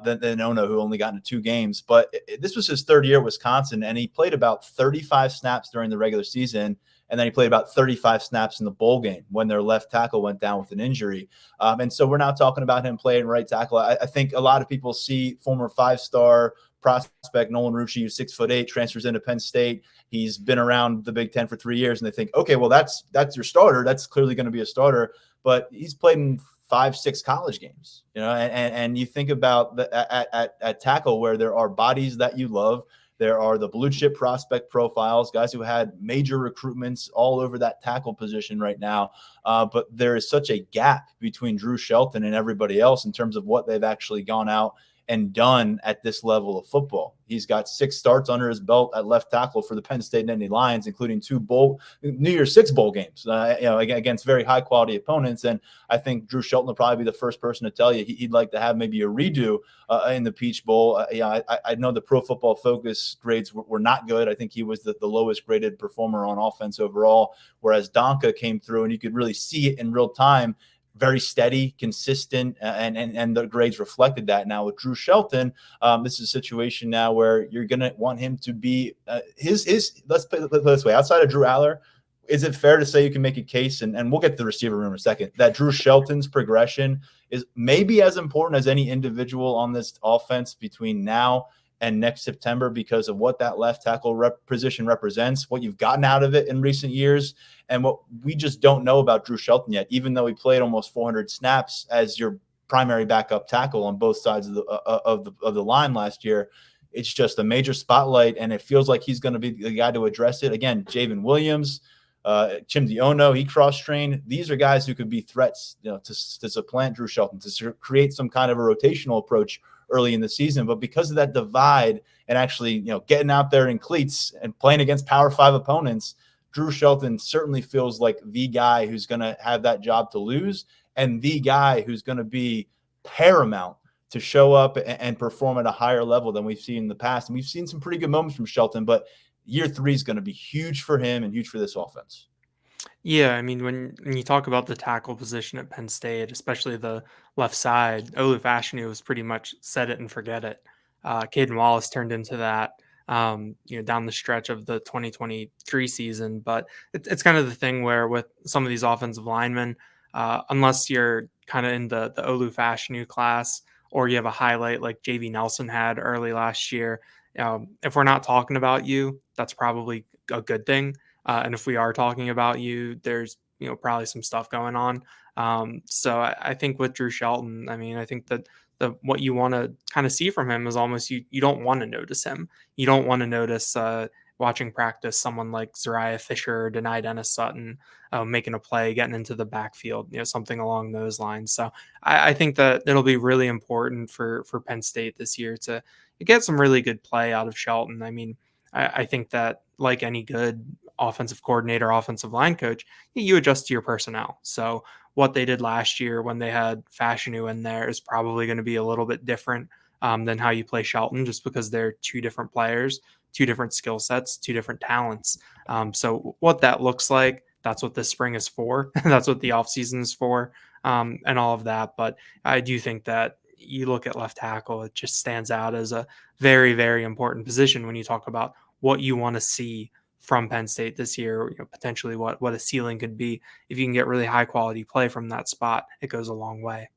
than Ono, who only got into 2 games. But this was his 3rd year at Wisconsin, and he played about 35 snaps during the regular season, and then he played about 35 snaps in the bowl game when their left tackle went down with an injury. And so we're not talking about him playing right tackle. I think a lot of people see former 5-star prospect Nolan Rucci, who's 6'8", transfers into Penn State. He's been around the Big Ten for 3 years, and they think, okay, well, that's your starter. That's clearly going to be a starter. But he's played in 5-6 college games, and you think about at tackle where there are bodies that you love. There are the blue chip prospect profiles, guys who had major recruitments all over that tackle position right now. But there is such a gap between Drew Shelton and everybody else in terms of what they've actually gone out and done at this level of football. He's got 6 starts under his belt at left tackle for the Penn State Nittany Lions, including 2 New Year's 6 bowl games, against very high quality opponents. And I think Drew Shelton will probably be the first person to tell you he'd like to have maybe a redo in the Peach Bowl. I know the Pro Football Focus grades were not good. I think he was the lowest graded performer on offense overall, whereas Donka came through and you could really see it in real time. Very steady, consistent, and the grades reflected that. Now with Drew Shelton, this is a situation now where you're going to want him to be let's put it this way. Outside of Drew Aller, is it fair to say you can make a case, and we'll get to the receiver room in a second, that Drew Shelton's progression is maybe as important as any individual on this offense between now and next September because of what that left tackle position represents, what you've gotten out of it in recent years, and what we just don't know about Drew Shelton yet, even though he played almost 400 snaps as your primary backup tackle on both sides of the line last year. It's just a major spotlight, and it feels like he's going to be the guy to address it. Again, Javen Williams, Chimdi Ono, he cross-trained. These are guys who could be threats to supplant Drew Shelton, to create some kind of a rotational approach early in the season. But because of that divide and actually, getting out there in cleats and playing against Power 5 opponents, Drew Shelton certainly feels like the guy who's going to have that job to lose and the guy who's going to be paramount to show up and perform at a higher level than we've seen in the past. And we've seen some pretty good moments from Shelton, but year 3 is going to be huge for him and huge for this offense. Yeah, I mean, when you talk about the tackle position at Penn State, especially the left side, Olu Fashanu was pretty much set it and forget it. Caden Wallace turned into that, down the stretch of the 2023 season. But it's kind of the thing where with some of these offensive linemen, unless you're kind of in the Olu Fashanu class or you have a highlight like JV Nelson had early last year, if we're not talking about you, that's probably a good thing. And if we are talking about you, there's probably some stuff going on. So I think with Drew Shelton, I mean, I think that what you want to kind of see from him is almost you don't want to notice him. You don't want to notice watching practice someone like Zariah Fisher or Denai Dennis Sutton making a play, getting into the backfield, something along those lines. So I think that it'll be really important for Penn State this year to get some really good play out of Shelton. I mean, I think that like any good offensive coordinator, offensive line coach, you adjust to your personnel. So what they did last year when they had Fashanu in there is probably going to be a little bit different than how you play Shelton, just because they're 2 different players, 2 different skill sets, 2 different talents. So what that looks like, that's what this spring is for. That's what the offseason is for, and all of that. But I do think that you look at left tackle, it just stands out as a very, very important position when you talk about what you want to see from Penn State this year, potentially what a ceiling could be. If you can get really high quality play from that spot, it goes a long way.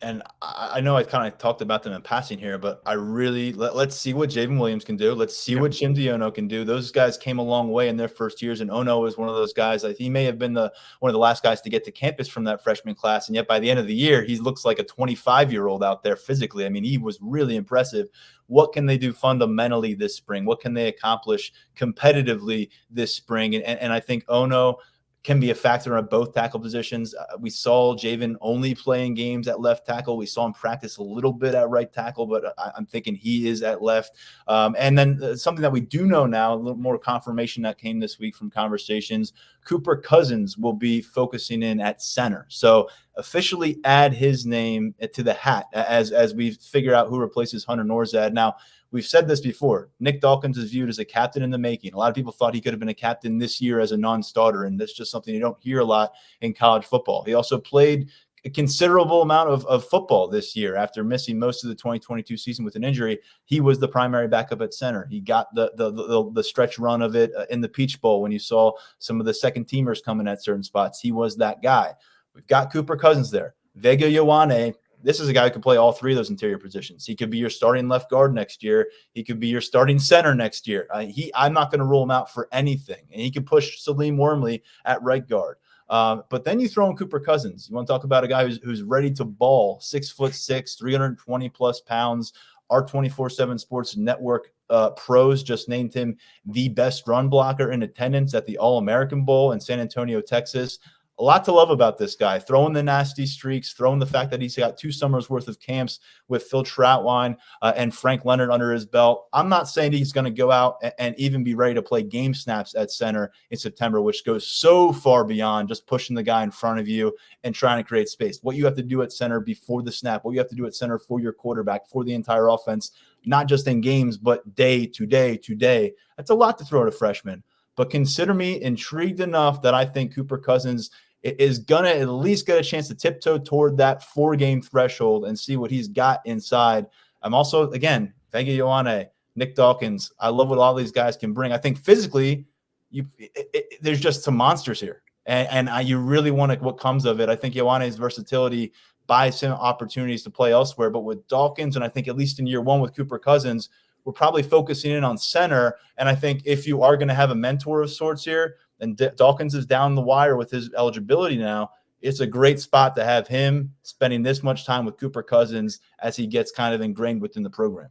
And I know I kind of talked about them in passing here, but I really let's see what Javen Williams can do. Let's see what Chimdi Ono can do. Those guys came a long way in their first years, and Ono is one of those guys. He may have been one of the last guys to get to campus from that freshman class, and yet by the end of the year, he looks like a 25-year-old out there physically. I mean, he was really impressive. What can they do fundamentally this spring? What can they accomplish competitively this spring? And I think Ono can be a factor at both tackle positions. We saw Javen only playing games at left tackle. We saw him practice a little bit at right tackle, but I'm thinking he is at left. And then something that we do know now, a little more confirmation that came this week from conversations, Cooper Cousins will be focusing in at center. So officially add his name to the hat as we figure out who replaces Hunter Norzad. Now, we've said this before. Nick Dawkins is viewed as a captain in the making. A lot of people thought he could have been a captain this year as a non-starter, and that's just something you don't hear a lot in college football. He also played a considerable amount of football this year after missing most of the 2022 season with an injury. He was the primary backup at center. He got the stretch run of it in the Peach Bowl when you saw some of the second teamers coming at certain spots. He was that guy. We've got Cooper Cousins there. Vega Ioane, this is a guy who could play all three of those interior positions. He could be your starting left guard next year. He could be your starting center next year. I'm not going to rule him out for anything. And he could push Salim Wormley at right guard. But then you throw in Cooper Cousins. You want to talk about a guy who's ready to ball, 6'6", 320 plus pounds. Our 24/7 Sports Network pros just named him the best run blocker in attendance at the All-American Bowl in San Antonio, Texas. A lot to love about this guy, throwing the nasty streaks, throwing the fact that he's got 2 summers worth of camps with Phil Trautwein and Frank Leonard under his belt. I'm not saying he's going to go out and even be ready to play game snaps at center in September, which goes so far beyond just pushing the guy in front of you and trying to create space. What you have to do at center before the snap, what you have to do at center for your quarterback, for the entire offense, not just in games, but day to day to day. That's a lot to throw at a freshman. But consider me intrigued enough that I think Cooper Cousins is going to at least get a chance to tiptoe toward that 4-game threshold and see what he's got inside. I'm also, again, Vega Ioane, Nick Dawkins. I love what all these guys can bring. I think physically, there's just some monsters here. And you really want what comes of it. I think Ioane's versatility buys him opportunities to play elsewhere. But with Dawkins, and I think at least in year one with Cooper Cousins, we're probably focusing in on center. And I think if you are going to have a mentor of sorts here, and Dawkins is down the wire with his eligibility now, it's a great spot to have him spending this much time with Cooper Cousins as he gets kind of ingrained within the program.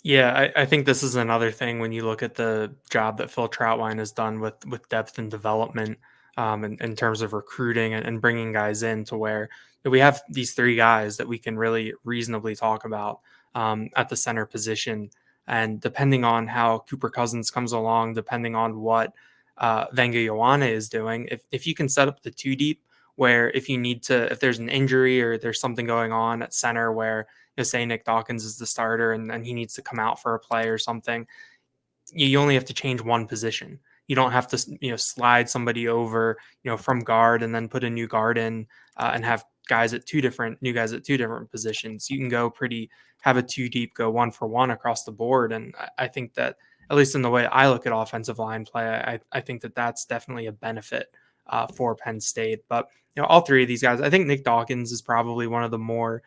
Yeah, I think this is another thing when you look at the job that Phil Trautwein has done with depth and development in terms of recruiting and bringing guys in to where we have these 3 guys that we can really reasonably talk about at the center position. And depending on how Cooper Cousins comes along, depending on what Vega Ioane is doing, if you can set up the 2 deep, where if there's an injury or there's something going on at center where, say Nick Dawkins is the starter and he needs to come out for a play or something, you only have to change one position. You don't have to, slide somebody over, from guard and then put a new guard in and have new guys at 2 different positions. You can have a 2 deep, go 1 for 1 across the board. And I think that, at least in the way I look at offensive line play, I think that that's definitely a benefit for Penn State. But all 3 of these guys, I think Nick Dawkins is probably one of the more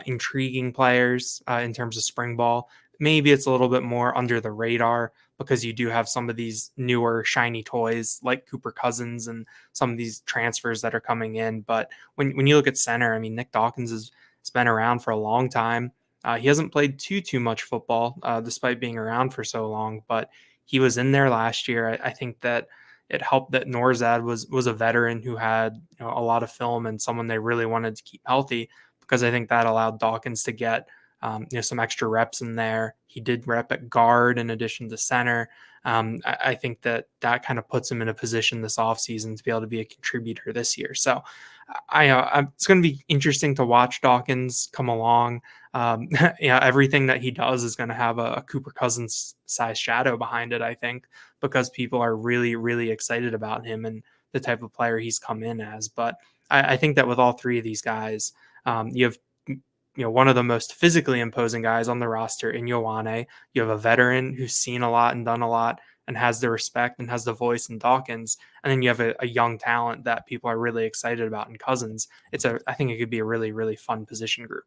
intriguing players in terms of spring ball. Maybe it's a little bit more under the radar because you do have some of these newer shiny toys like Cooper Cousins and some of these transfers that are coming in. But when you look at center, I mean, Nick Dawkins has been around for a long time. He hasn't played too much football despite being around for so long, but he was in there last year. I think that it helped that Norzad was a veteran who had a lot of film and someone they really wanted to keep healthy, because I think that allowed Dawkins to get some extra reps in there. He did rep at guard in addition to center. I think that kind of puts him in a position this offseason to be able to be a contributor this year. So it's going to be interesting to watch Dawkins come along. Everything that he does is going to have a Cooper Cousins size shadow behind it, I think, because people are really, really excited about him and the type of player he's come in as. But I think that with all 3 of these guys, you have one of the most physically imposing guys on the roster in Ioane. You have a veteran who's seen a lot and done a lot and has the respect and has the voice in Dawkins. And then you have a young talent that people are really excited about in Cousins. I think it could be a really, really fun position group.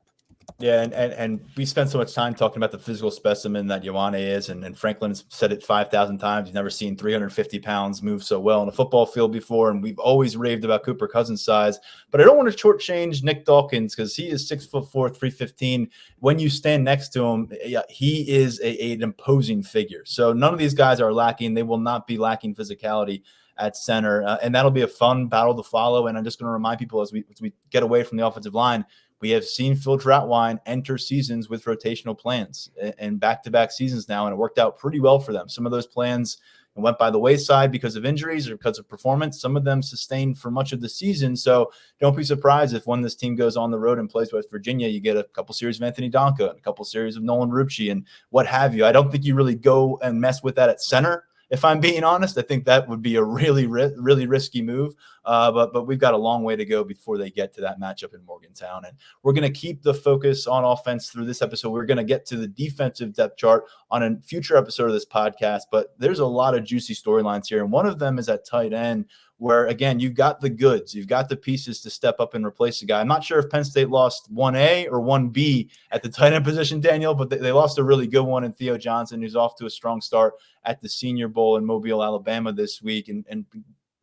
Yeah, and we spent so much time talking about the physical specimen that Ioane is, and Franklin's said it 5,000 times. He's never seen 350 pounds move so well on a football field before, and we've always raved about Cooper Cousins' size. But I don't want to shortchange Nick Dawkins because he is 6'4", 315. When you stand next to him, he is an imposing figure. So none of these guys are lacking. They will not be lacking physicality at center. And that'll be a fun battle to follow. And I'm just going to remind people as we get away from the offensive line, we have seen Phil Trautwein enter seasons with rotational plans and back-to-back seasons now, and it worked out pretty well for them. Some of those plans went by the wayside because of injuries or because of performance. Some of them sustained for much of the season. So don't be surprised if when this team goes on the road and plays West Virginia, you get a couple series of Anthony Donka and a couple series of Nolan Rucci and what have you. I don't think you really go and mess with that at center. If I'm being honest, I think that would be a really risky move. But we've got a long way to go before they get to that matchup in Morgantown. And we're going to keep the focus on offense through this episode. We're going to get to the defensive depth chart on a future episode of this podcast. But there's a lot of juicy storylines here. And one of them is at tight end, where, again, you've got the goods. You've got the pieces to step up and replace the guy. I'm not sure if Penn State lost 1A or 1B at the tight end position, Daniel, but they lost a really good one in Theo Johnson, who's off to a strong start at the Senior Bowl in Mobile, Alabama this week, and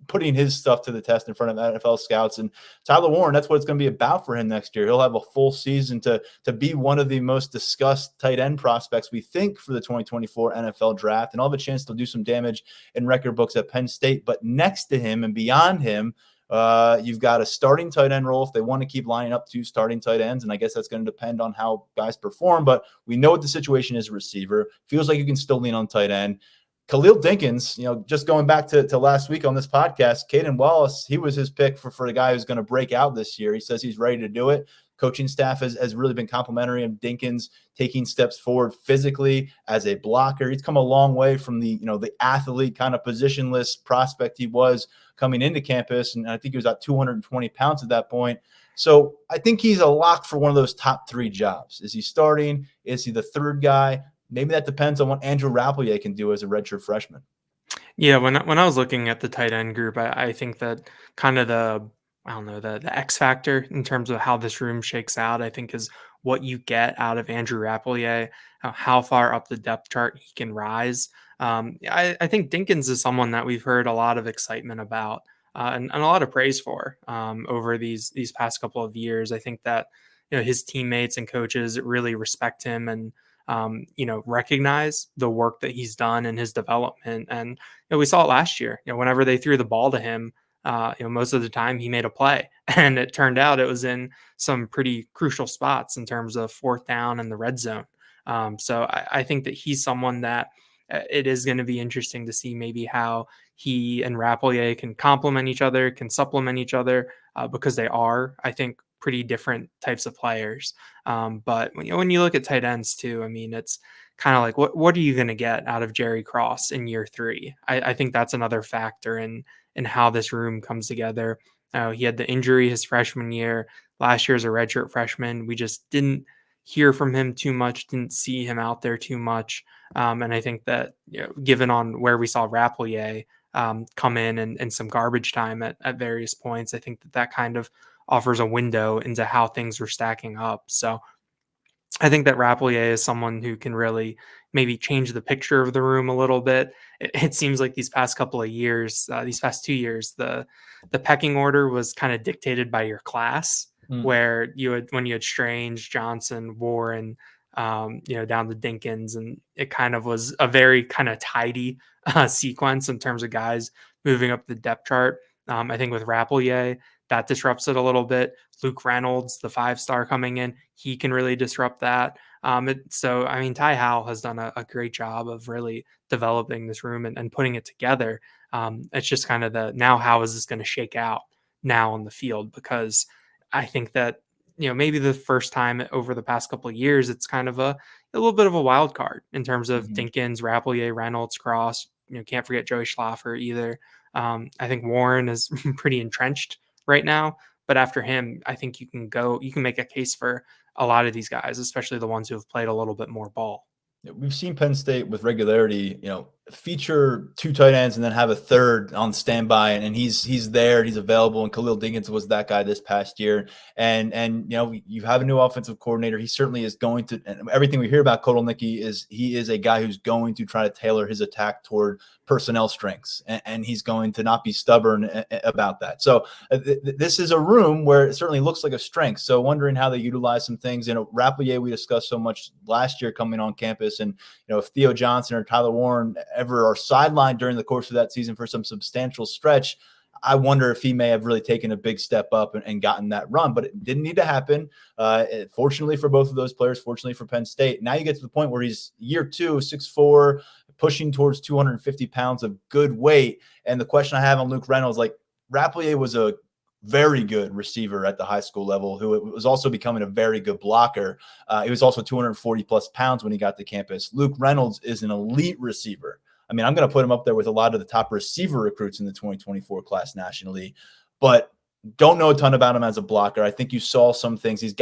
putting his stuff to the test in front of NFL scouts. And Tyler Warren, that's what it's going to be about for him next year. He'll have a full season to be one of the most discussed tight end prospects, we think, for the 2024 NFL draft. And I'll have a chance to do some damage in record books at Penn State. But next to him and beyond him, you've got a starting tight end role if they want to keep lining up two starting tight ends. And I guess that's going to depend on how guys perform. But we know what the situation is, receiver. Feels like you can still lean on tight end. Khalil Dinkins, just going back to last week on this podcast, Caden Wallace, he was his pick for the guy who's going to break out this year. He says he's ready to do it. Coaching staff has really been complimentary of Dinkins taking steps forward physically as a blocker. He's come a long way from the athlete kind of positionless prospect he was coming into campus. And I think he was at 220 pounds at that point. So I think he's a lock for one of those top three jobs. Is he starting? Is he the third guy? Maybe that depends on what Andrew Rappleyea can do as a redshirt freshman. Yeah, when I was looking at the tight end group, I think that kind of the X factor in terms of how this room shakes out, I think, is what you get out of Andrew Rappleyea, how far up the depth chart he can rise. I think Dinkins is someone that we've heard a lot of excitement about and a lot of praise for over these past couple of years. I think that his teammates and coaches really respect him and recognize the work that he's done in his development. And we saw it last year. Whenever they threw the ball to him, most of the time he made a play, and it turned out it was in some pretty crucial spots in terms of fourth down and the red zone. So I think that he's someone that it is going to be interesting to see maybe how he and Rappleyea can complement each other, can supplement each other, because they are, I think, pretty different types of players. But when you look at tight ends too, I mean, it's kind of like, what are you going to get out of Jerry Cross in year 3? I think that's another factor in how this room comes together. He had the injury his freshman year. Last year as a redshirt freshman, we just didn't hear from him too much, didn't see him out there too much. And I think that, given on where we saw Rappleyea come in and some garbage time at various points, I think that kind of offers a window into how things were stacking up. So I think that Rappleyea is someone who can really maybe change the picture of the room a little bit. It seems like these past couple of years, these past 2 years, the pecking order was kind of dictated by your class, where when you had Strange, Johnson, Warren, down to Dinkins, and it kind of was a very kind of tidy sequence in terms of guys moving up the depth chart. I think with Rappleyea, that disrupts it a little bit. Luke Reynolds, the 5-star coming in, he can really disrupt that. So, I mean, Ty Howell has done a great job of really developing this room and putting it together. It's just kind of now how is this going to shake out now on the field? Because I think that, maybe the first time over the past couple of years, it's kind of a little bit of a wild card in terms of Dinkins, Rappleyea, Reynolds, Cross. Can't forget Joey Schlaffer either. I think Warren is pretty entrenched right now, but after him, I think you can make a case for a lot of these guys, especially the ones who have played a little bit more ball. We've seen Penn State with regularity, feature 2 tight ends and then have a third on standby, and he's there, he's available. And Khalil Dinkins was that guy this past year. And you have a new offensive coordinator. He certainly is going to, and everything we hear about Kotelnicki is he is a guy who's going to try to tailor his attack toward personnel strengths, and he's going to not be stubborn about that. So this is a room where it certainly looks like a strength. So wondering how they utilize some things. Rappleyea we discussed so much last year coming on campus, and if Theo Johnson or Tyler Warren ever are sidelined during the course of that season for some substantial stretch, I wonder if he may have really taken a big step up and gotten that run, but it didn't need to happen. Fortunately for both of those players, fortunately for Penn State, now you get to the point where he's year 2, 6'4", pushing towards 250 pounds of good weight. And the question I have on Luke Reynolds, like, Rappleyea was a very good receiver at the high school level, who was also becoming a very good blocker. He was also 240 plus pounds when he got to campus. Luke Reynolds is an elite receiver. I mean, I'm going to put him up there with a lot of the top receiver recruits in the 2024 class nationally, but don't know a ton about him as a blocker. I think you saw some things. He's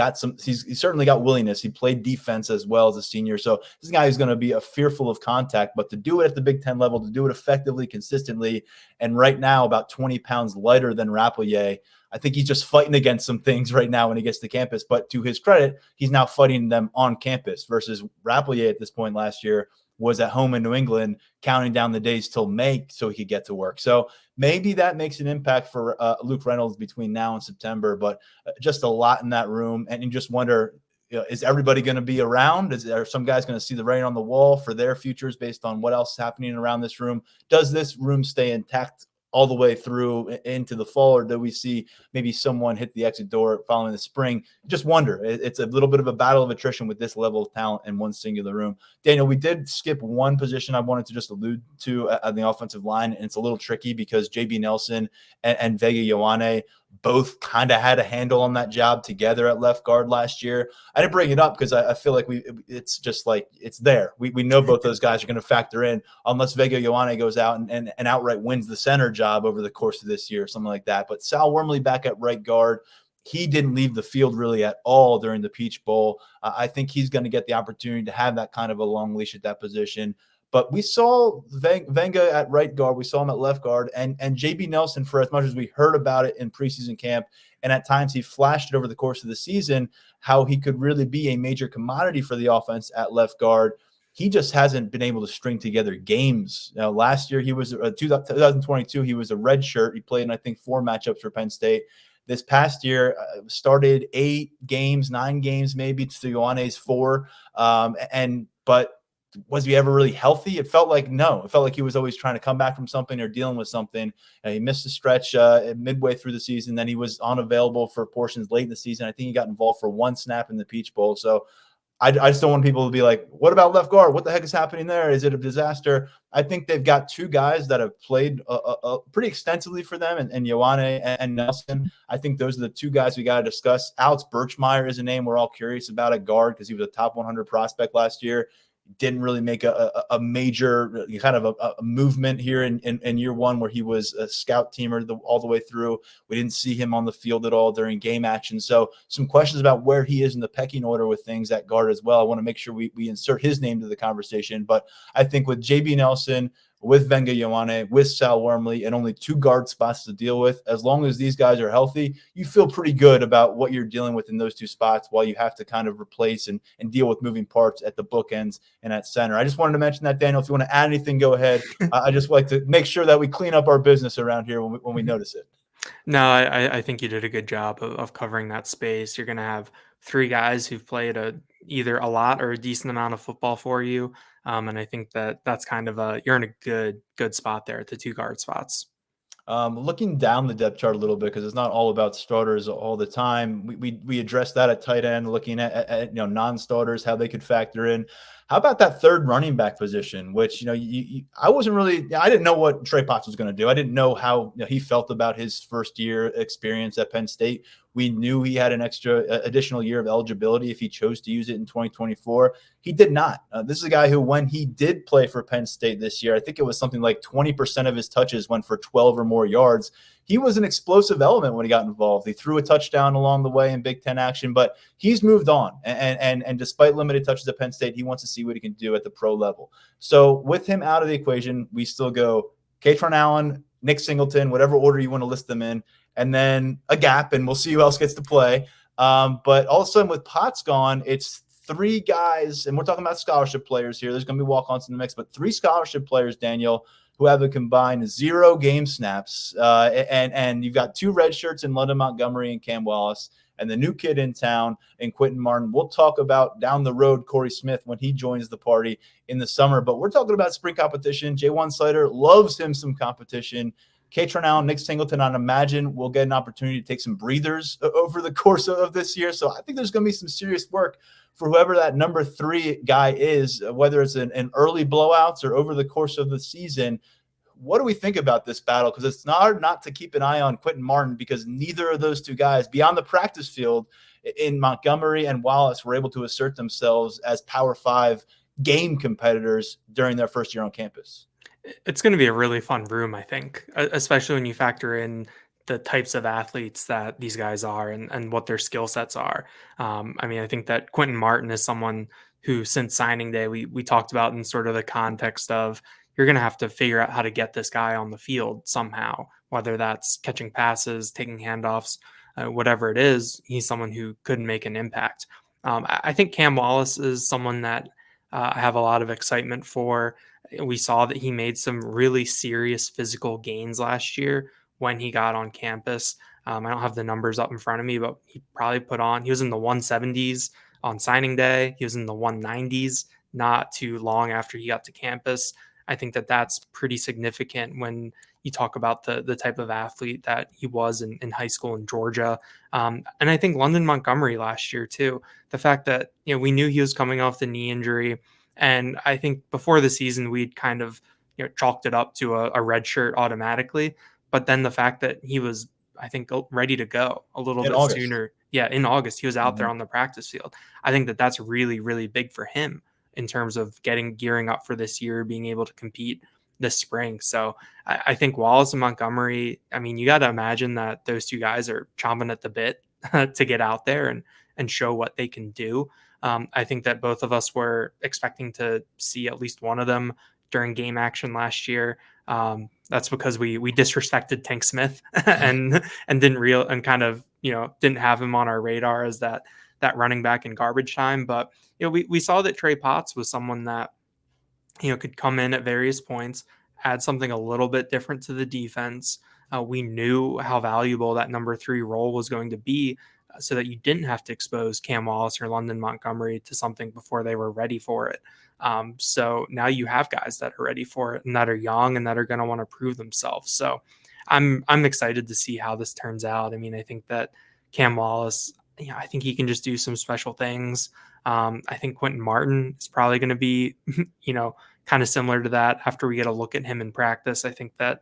certainly got willingness. He played defense as well as a senior. So this is a guy who's going to be fearful of contact, but to do it at the Big Ten level, to do it effectively, consistently, and right now about 20 pounds lighter than Rappleyea, I think he's just fighting against some things right now when he gets to campus. But to his credit, he's now fighting them on campus versus Rappleyea at this point last year was at home in New England, counting down the days till May so he could get to work. So maybe that makes an impact for Luke Reynolds between now and September, but just a lot in that room. And you just wonder, is everybody going to be around? Are some guys going to see the writing on the wall for their futures based on what else is happening around this room? Does this room stay intact all the way through into the fall, or do we see maybe someone hit the exit door following the spring? Just wonder. It's a little bit of a battle of attrition with this level of talent in one singular room. Daniel, we did skip one position I wanted to just allude to at the offensive line, and it's a little tricky because JB Nelson and Vega Ioane both kind of had a handle on that job together at left guard last year. I didn't bring it up because I feel like it's just like it's there. We know both those guys are going to factor in unless Vega Ioane goes out and outright wins the center job over the course of this year, something like that. But Sal Wormley back at right guard, he didn't leave the field really at all during the Peach Bowl. I think he's going to get the opportunity to have that kind of a long leash at that position. But we saw Venga at right guard. We saw him at left guard. And JB Nelson, for as much as we heard about it in preseason camp, and at times he flashed it over the course of the season, how he could really be a major commodity for the offense at left guard, he just hasn't been able to string together games. Now, last year, he was 2022, he was a red shirt. He played in, I think, 4 matchups for Penn State. This past year, started 8 games, 9 games maybe, to Ioane's 4. But was he ever really healthy? It felt like no. It felt like he was always trying to come back from something or dealing with something. He missed a stretch midway through the season. Then he was unavailable for portions late in the season. I think he got involved for 1 snap in the Peach Bowl. So I just don't want people to be like, what about left guard? What the heck is happening there? Is it a disaster? I think they've got 2 guys that have played pretty extensively for them, and Ioane and Nelson. I think those are the 2 guys we got to discuss. Alex Birchmeyer is a name we're all curious about at guard because he was a top 100 prospect last year. Didn't really make a major kind of a movement here in year 1 where he was a scout teamer all the way through. We didn't see him on the field at all during game action. So some questions about where he is in the pecking order with things at guard as well. I want to make sure we insert his name to the conversation. But I think with JB Nelson, with Venga Ioane, with Sal Wormley, and only 2 guard spots to deal with, as long as these guys are healthy, you feel pretty good about what you're dealing with in those 2 spots while you have to kind of replace and deal with moving parts at the bookends and at center. I just wanted to mention that, Daniel. If you want to add anything, go ahead. I just like to make sure that we clean up our business around here when we notice it. No, I think you did a good job of covering that space. You're going to have 3 guys who've played either a lot or a decent amount of football for you. And I think that's kind of you're in a good spot there at the 2 guard spots. Looking down the depth chart a little bit, because it's not all about starters all the time. We addressed that at tight end, looking at non-starters, how they could factor in. How about that 3rd running back position, which, I didn't know what Trey Potts was going to do. I didn't know how he felt about his first year experience at Penn State. We knew he had an additional year of eligibility if he chose to use it in 2024. He did not. This is a guy who, when he did play for Penn State this year, I think it was something like 20% of his touches went for 12 or more yards. He was an explosive element when he got involved. He threw a touchdown along the way in Big Ten action, but he's moved on. And despite limited touches at Penn State, he wants to see what he can do at the pro level. So with him out of the equation, we still go Katron Allen, Nick Singleton, whatever order you want to list them in, and then a gap, and we'll see who else gets to play. But all of a sudden with Potts gone, it's 3 guys, and we're talking about scholarship players here. There's going to be walk-ons in the mix, but 3 scholarship players, Daniel, who have a combined 0 game snaps. And you've got 2 red shirts in London Montgomery and Cam Wallace, and the new kid in town in Quentin Martin. We'll talk about down the road Corey Smith when he joins the party in the summer. But we're talking about spring competition. J1 Slater loves him some competition. Katron Allen, Nick Singleton, I'd imagine we'll get an opportunity to take some breathers over the course of this year. So I think there's going to be some serious work for whoever that number 3 guy is, whether it's an early blowouts or over the course of the season. What do we think about this battle? Because it's hard not to keep an eye on Quentin Martin, because neither of those 2 guys beyond the practice field in Montgomery and Wallace were able to assert themselves as Power 5 game competitors during their first year on campus. It's going to be a really fun room, I think, especially when you factor in the types of athletes that these guys are and what their skill sets are. I think that Quentin Martin is someone who, since signing day, we talked about in sort of the context of, you're going to have to figure out how to get this guy on the field somehow, whether that's catching passes, taking handoffs, whatever it is. He's someone who could make an impact. I think Cam Wallace is someone that I have a lot of excitement for. We saw that he made some really serious physical gains last year when he got on campus. I don't have the numbers up in front of me, but he was in the 170s on signing day. He was in the 190s not too long after he got to campus. I think that that's pretty significant when you talk about the type of athlete that he was in high school in Georgia. And I think London Montgomery last year too, the fact that, we knew he was coming off the knee injury. And I think before the season, we'd kind of, chalked it up to a red shirt automatically. But then the fact that he was, I think, ready to go a little bit sooner. Yeah, in August, he was out there on the practice field. I think that that's really, really big for him in terms of gearing up for this year, being able to compete this spring. So I think Wallace and Montgomery, you got to imagine that those 2 guys are chomping at the bit to get out there and show what they can do. I think that both of us were expecting to see at least one of them during game action last year. That's because we disrespected Tank Smith and didn't have him on our radar as that running back in garbage time. But we saw that Trey Potts was someone that could come in at various points, add something a little bit different to the defense. We knew how valuable that number 3 role was going to be, so that you didn't have to expose Cam Wallace or London Montgomery to something before they were ready for it. So now you have guys that are ready for it and that are young and that are going to want to prove themselves. So I'm excited to see how this turns out. I think that Cam Wallace, I think he can just do some special things. I think Quentin Martin is probably going to be, kind of similar to that after we get a look at him in practice. I think that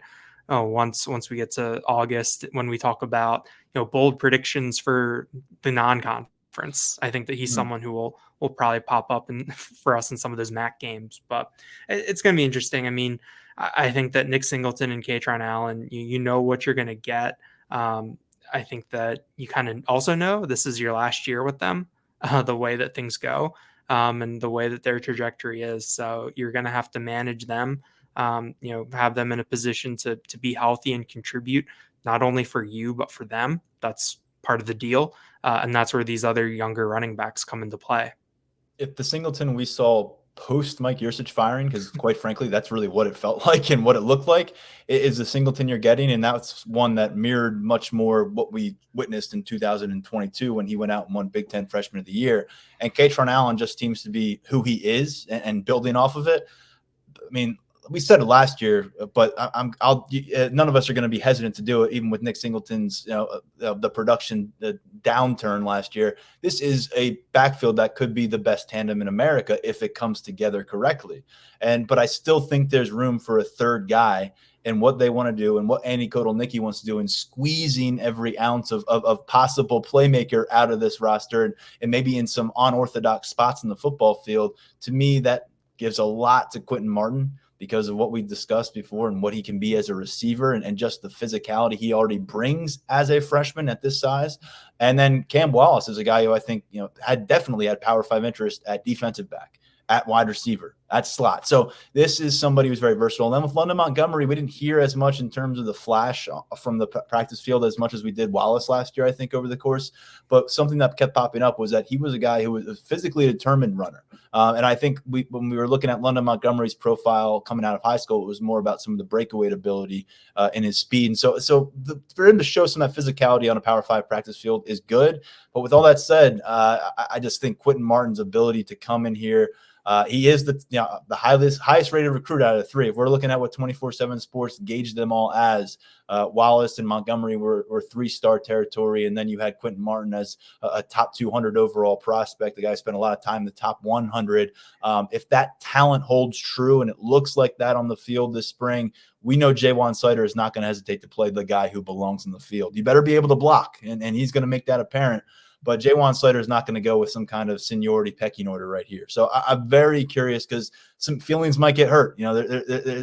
once we get to August, when we talk about, bold predictions for the non-conference, I think that he's someone who will probably pop up for us in some of those MAC games. But it's going to be interesting. I think that Nick Singleton and Katron Allen, you know what you're going to get. I think that you kind of also know this is your last year with them, the way that things go, and the way that their trajectory is. So you're going to have to manage them, have them in a position to be healthy and contribute, not only for you, but for them. That's part of the deal. And that's where these other younger running backs come into play. If the Singleton we saw post Mike Yursich firing, because quite frankly, that's really what it felt like and what it looked like, is the Singleton you're getting. And that's one that mirrored much more what we witnessed in 2022 when he went out and won Big Ten Freshman of the Year. And Katron Allen just seems to be who he is and building off of it. We said it last year, but none of us are going to be hesitant to do it, even with Nick Singleton's, the production, the downturn last year. This is a backfield that could be the best tandem in America if it comes together correctly. But I still think there's room for a third guy and what they want to do and what Andy Kotelnicki wants to do in squeezing every ounce of possible playmaker out of this roster and maybe in some unorthodox spots in the football field. To me, that gives a lot to Quentin Martin, because of what we discussed before and what he can be as a receiver and just the physicality he already brings as a freshman at this size. And then Cam Wallace is a guy who I think, had definitely had Power 5 interest at defensive back, at wide receiver, That's slot. So this is somebody who's very versatile. And then with London Montgomery, we didn't hear as much in terms of the flash from the practice field as much as we did Wallace last year, I think, over the course. But something that kept popping up was that he was a guy who was a physically determined runner. And I think when we were looking at London Montgomery's profile coming out of high school, it was more about some of the breakaway ability and his speed. And so for him to show some of that physicality on a Power 5 practice field is good. But with all that said, I just think Quentin Martin's ability to come in here, he is the highest rated recruit out of the three. If we're looking at what 24/7 Sports gauged them all as, Wallace and Montgomery were 3-star territory, and then you had Quentin Martin as a top 200 overall prospect. The guy spent a lot of time in the top 100. If that talent holds true, and it looks like that on the field this spring, we know Jaywan Sider is not going to hesitate to play the guy who belongs in the field. You better be able to block, and he's going to make that apparent. But Jaywan Slater is not going to go with some kind of seniority pecking order right here. So I'm very curious because some feelings might get hurt.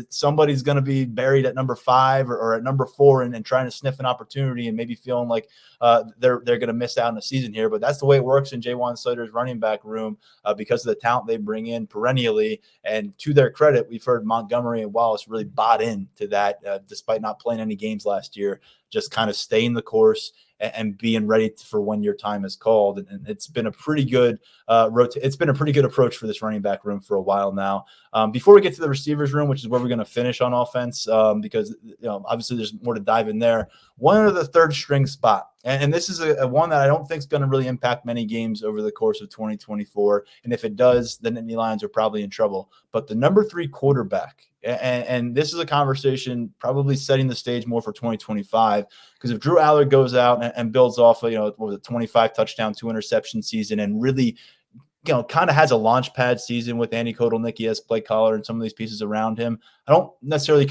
Somebody's going to be buried at number 5 or at number 4 and trying to sniff an opportunity and maybe feeling like they're going to miss out on the season here. But that's the way it works in Jaywan Slater's running back room because of the talent they bring in perennially. And to their credit, we've heard Montgomery and Wallace really bought into that despite not playing any games last year, just kind of staying the course and being ready for when your time is called. And it's been a pretty good it's been a pretty good approach for this running back room for a while now. Before we get to the receivers room, which is where we're going to finish on offense, because obviously there's more to dive in there. One of the third string spot, and this is a one that I don't think is going to really impact many games over the course of 2024. And if it does, the Nittany Lions are probably in trouble. But the number 3 quarterback, and this is a conversation probably setting the stage more for 2025, because if Drew Aller goes out and builds off a 25 touchdown, 2 interception season and really kind of has a launch pad season with Andy Kotelnicki as play caller and some of these pieces around him, I don't necessarily you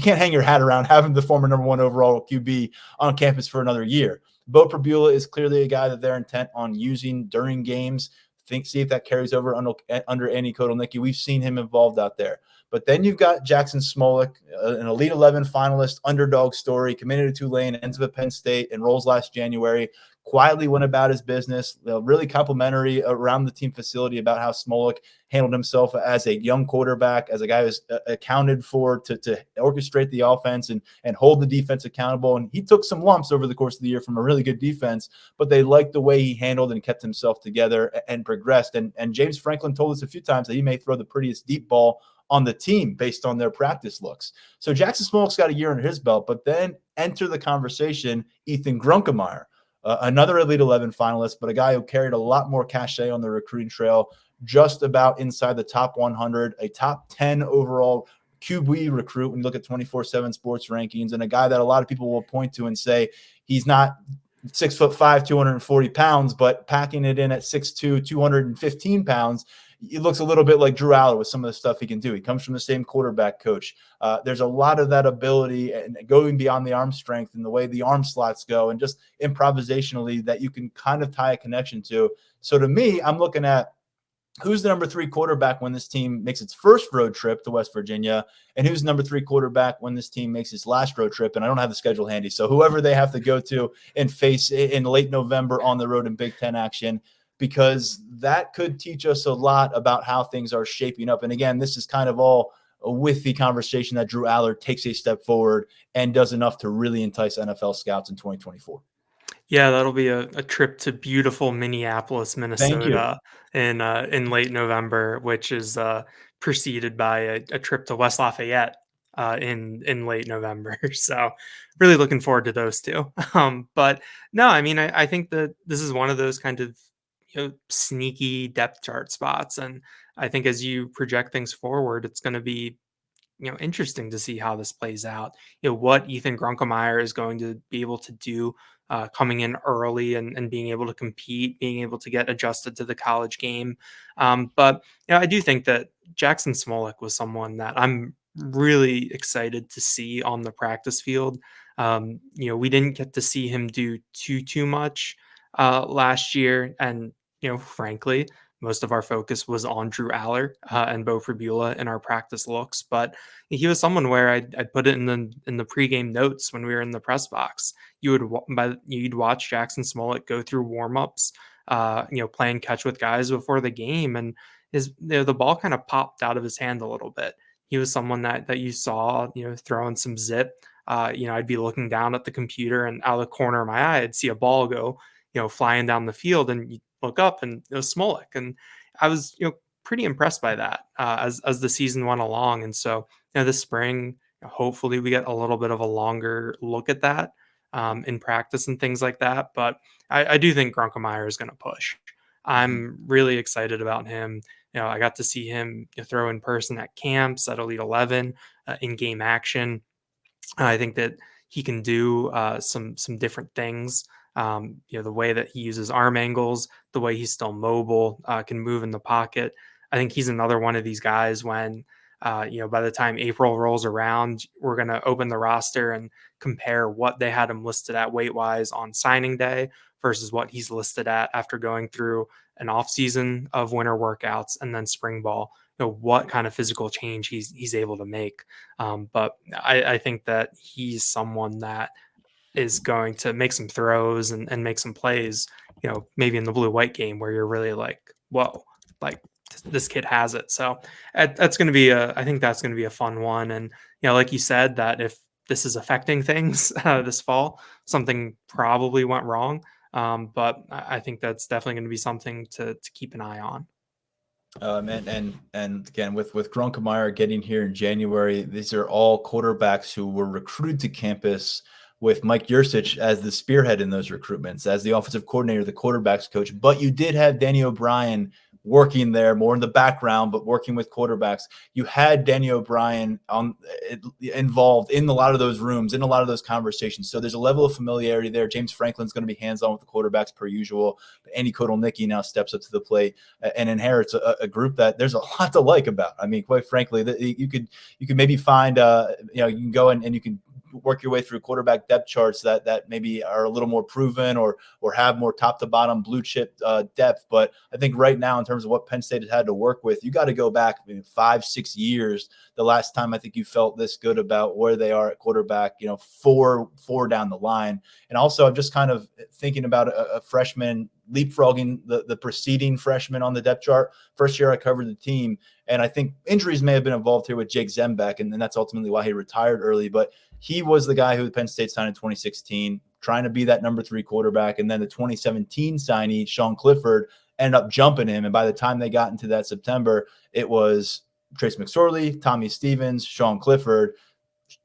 can't hang your hat around having the former number 1 overall QB on campus for another year. Bo Prabula is clearly a guy that they're intent on using during games. See if that carries over under Andy Kotelnicki. We've seen him involved out there. But then you've got Jackson Smolik, an Elite 11 finalist, underdog story, committed to Tulane, ends up at Penn State, enrolls last January, quietly went about his business, really complimentary around the team facility about how Smolik handled himself as a young quarterback, as a guy who's accounted for to orchestrate the offense and hold the defense accountable. And he took some lumps over the course of the year from a really good defense, but they liked the way he handled and kept himself together and progressed. And James Franklin told us a few times that he may throw the prettiest deep ball on the team based on their practice looks. So Jackson Smolik's got a year under his belt, but then enter the conversation Ethan Grunkemeyer, another Elite 11 finalist, but a guy who carried a lot more cachet on the recruiting trail, just about inside the top 100, a top 10 overall QB recruit when you look at 24/7 Sports rankings, and a guy that a lot of people will point to and say he's not 6'5", 240 pounds, but packing it in at 6'2", 215 pounds, it looks a little bit like Drew Aller with some of the stuff he can do. He comes from the same quarterback coach. There's a lot of that ability and going beyond the arm strength and the way the arm slots go and just improvisationally that you can kind of tie a connection to. So to me, I'm looking at who's the number 3 quarterback when this team makes its first road trip to West Virginia, and who's number 3 quarterback when this team makes its last road trip. And I don't have the schedule handy. So whoever they have to go to and face in late November on the road in Big Ten action, because that could teach us a lot about how things are shaping up. And again, this is kind of all with the conversation that Drew Aller takes a step forward and does enough to really entice NFL scouts in 2024. Yeah, that'll be a trip to beautiful Minneapolis, Minnesota in late November, which is preceded by a trip to West Lafayette in late November. So really looking forward to those two. But no, I mean, I think that this is one of those kind of sneaky depth chart spots. And I think as you project things forward, it's going to be interesting to see how this plays out. What Ethan Grunkemeyer is going to be able to do coming in early and being able to compete, being able to get adjusted to the college game. But I do think that Jackson Smolik was someone that I'm really excited to see on the practice field. We didn't get to see him do too much last year, and frankly, most of our focus was on Drew Aller and Bo Prabula in our practice looks, but he was someone where I'd put it in the pregame notes when we were in the press box. You'd watch Jackson Smolik go through warmups, playing catch with guys before the game, and the ball kind of popped out of his hand a little bit. He was someone that you saw, throwing some zip. I'd be looking down at the computer, and out of the corner of my eye, I'd see a ball go, flying down the field, and you look up and it was Smolik. And I was, pretty impressed by that as the season went along. And so, this spring, hopefully we get a little bit of a longer look at that in practice and things like that. But I do think Grunkemeyer is going to push. I'm really excited about him. I got to see him throw in person at camps at Elite 11 in game action. I think that he can do some different things. The way that he uses arm angles, the way he's still mobile, can move in the pocket. I think he's another one of these guys when, by the time April rolls around, we're going to open the roster and compare what they had him listed at weight-wise on signing day versus what he's listed at after going through an off season of winter workouts and then spring ball. What kind of physical change he's able to make. But I think that he's someone that is going to make some throws and make some plays, maybe in the blue-white game where you're really like, whoa, like this kid has it. So that's going to be I think that's going to be a fun one. And, like you said, that if this is affecting things this fall, something probably went wrong. But I think that's definitely going to be something to keep an eye on. And again, with Grunkemeyer getting here in January, these are all quarterbacks who were recruited to campus with Mike Yurcich as the spearhead in those recruitments, as the offensive coordinator, the quarterbacks coach. But you did have Danny O'Brien working there more in the background, but working with quarterbacks. You had Danny O'Brien involved in a lot of those rooms, in a lot of those conversations. So there's a level of familiarity there. James Franklin's going to be hands-on with the quarterbacks per usual. Andy Kotelnicki now steps up to the plate and inherits a group that there's a lot to like about. I mean, quite frankly, you could maybe find, you can go and you can work your way through quarterback depth charts that maybe are a little more proven or have more top to bottom blue chip depth. But I think right now, in terms of what Penn State has had to work with, you got to go back 5-6 years. The last time I think you felt this good about where they are at quarterback, four down the line. And also I'm just kind of thinking about a freshman leapfrogging the preceding freshman on the depth chart. First year I covered the team, and I think injuries may have been involved here with Jake Zembeck, and that's ultimately why he retired early. But he was the guy who Penn State signed in 2016, trying to be that number 3 quarterback. And then the 2017 signee, Sean Clifford, ended up jumping him. And by the time they got into that September, it was Trace McSorley, Tommy Stevens, Sean Clifford.